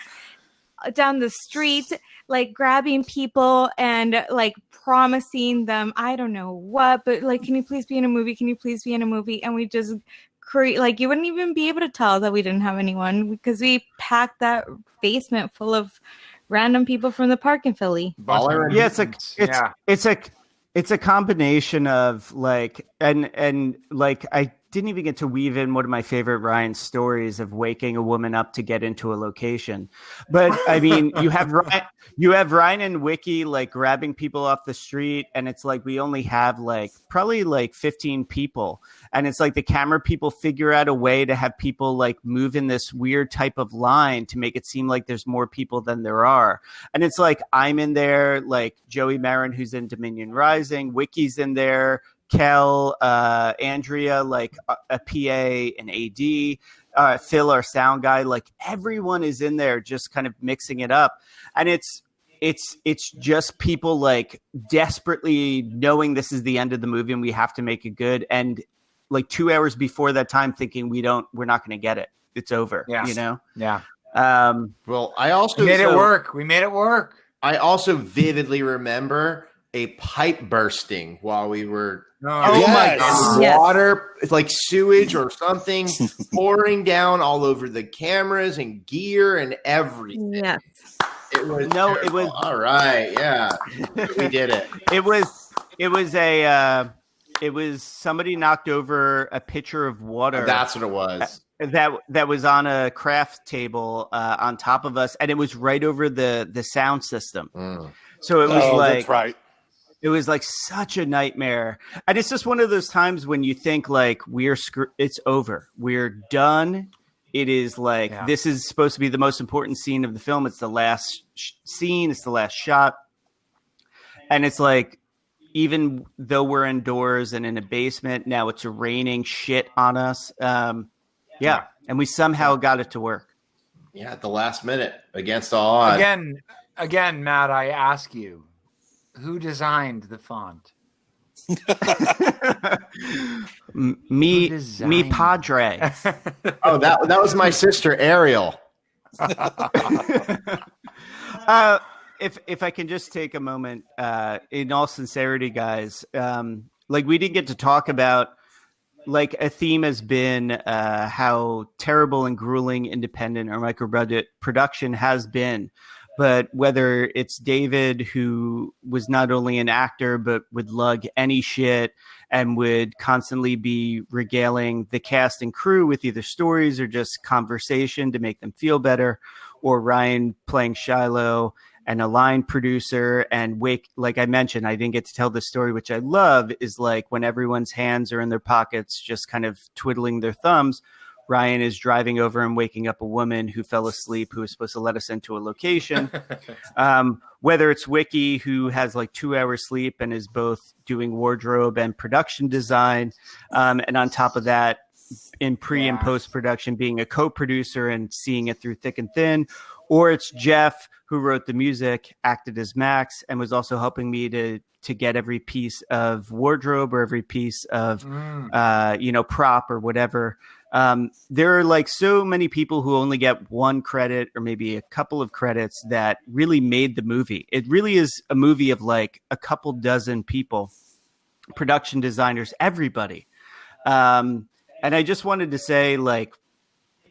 down the street, like grabbing people and like promising them, I don't know what, but like, can you please be in a movie? Can you please be in a movie? And we just like, you wouldn't even be able to tell that we didn't have anyone because we packed that basement full of random people from the park in Philly. Yeah, it's a combination of like, and like, I didn't even get to weave in one of my favorite Ryan stories of waking a woman up to get into a location. But I mean, you have Ryan and Wiki like grabbing people off the street, and it's like we only have like probably like 15 people, and it's like the camera people figure out a way to have people like move in this weird type of line to make it seem like there's more people than there are. And it's like I'm in there, like Joey Marin, who's in Dominion Rising, Wiki's in there, Kel, Andrea, like a PA, an AD, Phil, our sound guy, like everyone is in there just kind of mixing it up. And it's just people like desperately knowing this is the end of the movie and we have to make it good. And like 2 hours before that time thinking we're not going to get it. It's over, Yeah. Well, I also made it work. We made it work. I also vividly remember a pipe bursting while we were my God. Water, like sewage or something pouring down all over the cameras and gear and everything. Yes. It was all right. Yeah. We did it. It was somebody knocked over a pitcher of water. That's what it was. That was on a craft table on top of us, and it was right over the sound system. So it was that's right. It was like such a nightmare. And it's just one of those times when you think like it's over. We're done. It is like, This is supposed to be the most important scene of the film. It's the last scene. It's the last shot. And it's like, even though we're indoors and in a basement, now it's raining shit on us. And we somehow got it to work. Yeah. At the last minute against all odds. Again, Again, Matt, I ask you, who designed the font? Me designed padre. Oh, that was my sister Ariel. If I can just take a moment, in all sincerity, guys, like we didn't get to talk about, like a theme has been how terrible and grueling independent or micro budget production has been. But whether it's David, who was not only an actor, but would lug any shit and would constantly be regaling the cast and crew with either stories or just conversation to make them feel better, or Ryan playing Shiloh and a line producer and like I mentioned, I didn't get to tell the story, which I love, is like when everyone's hands are in their pockets, just kind of twiddling their thumbs. Ryan is driving over and waking up a woman who fell asleep, who was supposed to let us into a location. Whether it's Wiki, who has like 2 hours sleep and is both doing wardrobe and production design. And on top of that, in pre and post production, being a co-producer and seeing it through thick and thin. Or it's Jeff, who wrote the music, acted as Max, and was also helping me to get every piece of wardrobe or every piece of prop or whatever. There are like so many people who only get one credit or maybe a couple of credits that really made the movie. It really is a movie of like a couple dozen people, production designers, everybody. And I just wanted to say, like,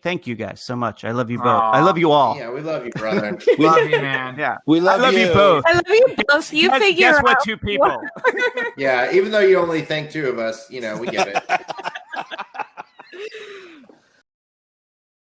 thank you guys so much. I love you both. I love you all. Yeah, we love you, brother. Love you, man. Yeah, We love, I love you both. I love you both. You figure guess out what, two people. Yeah, even though you only thank two of us, we get it.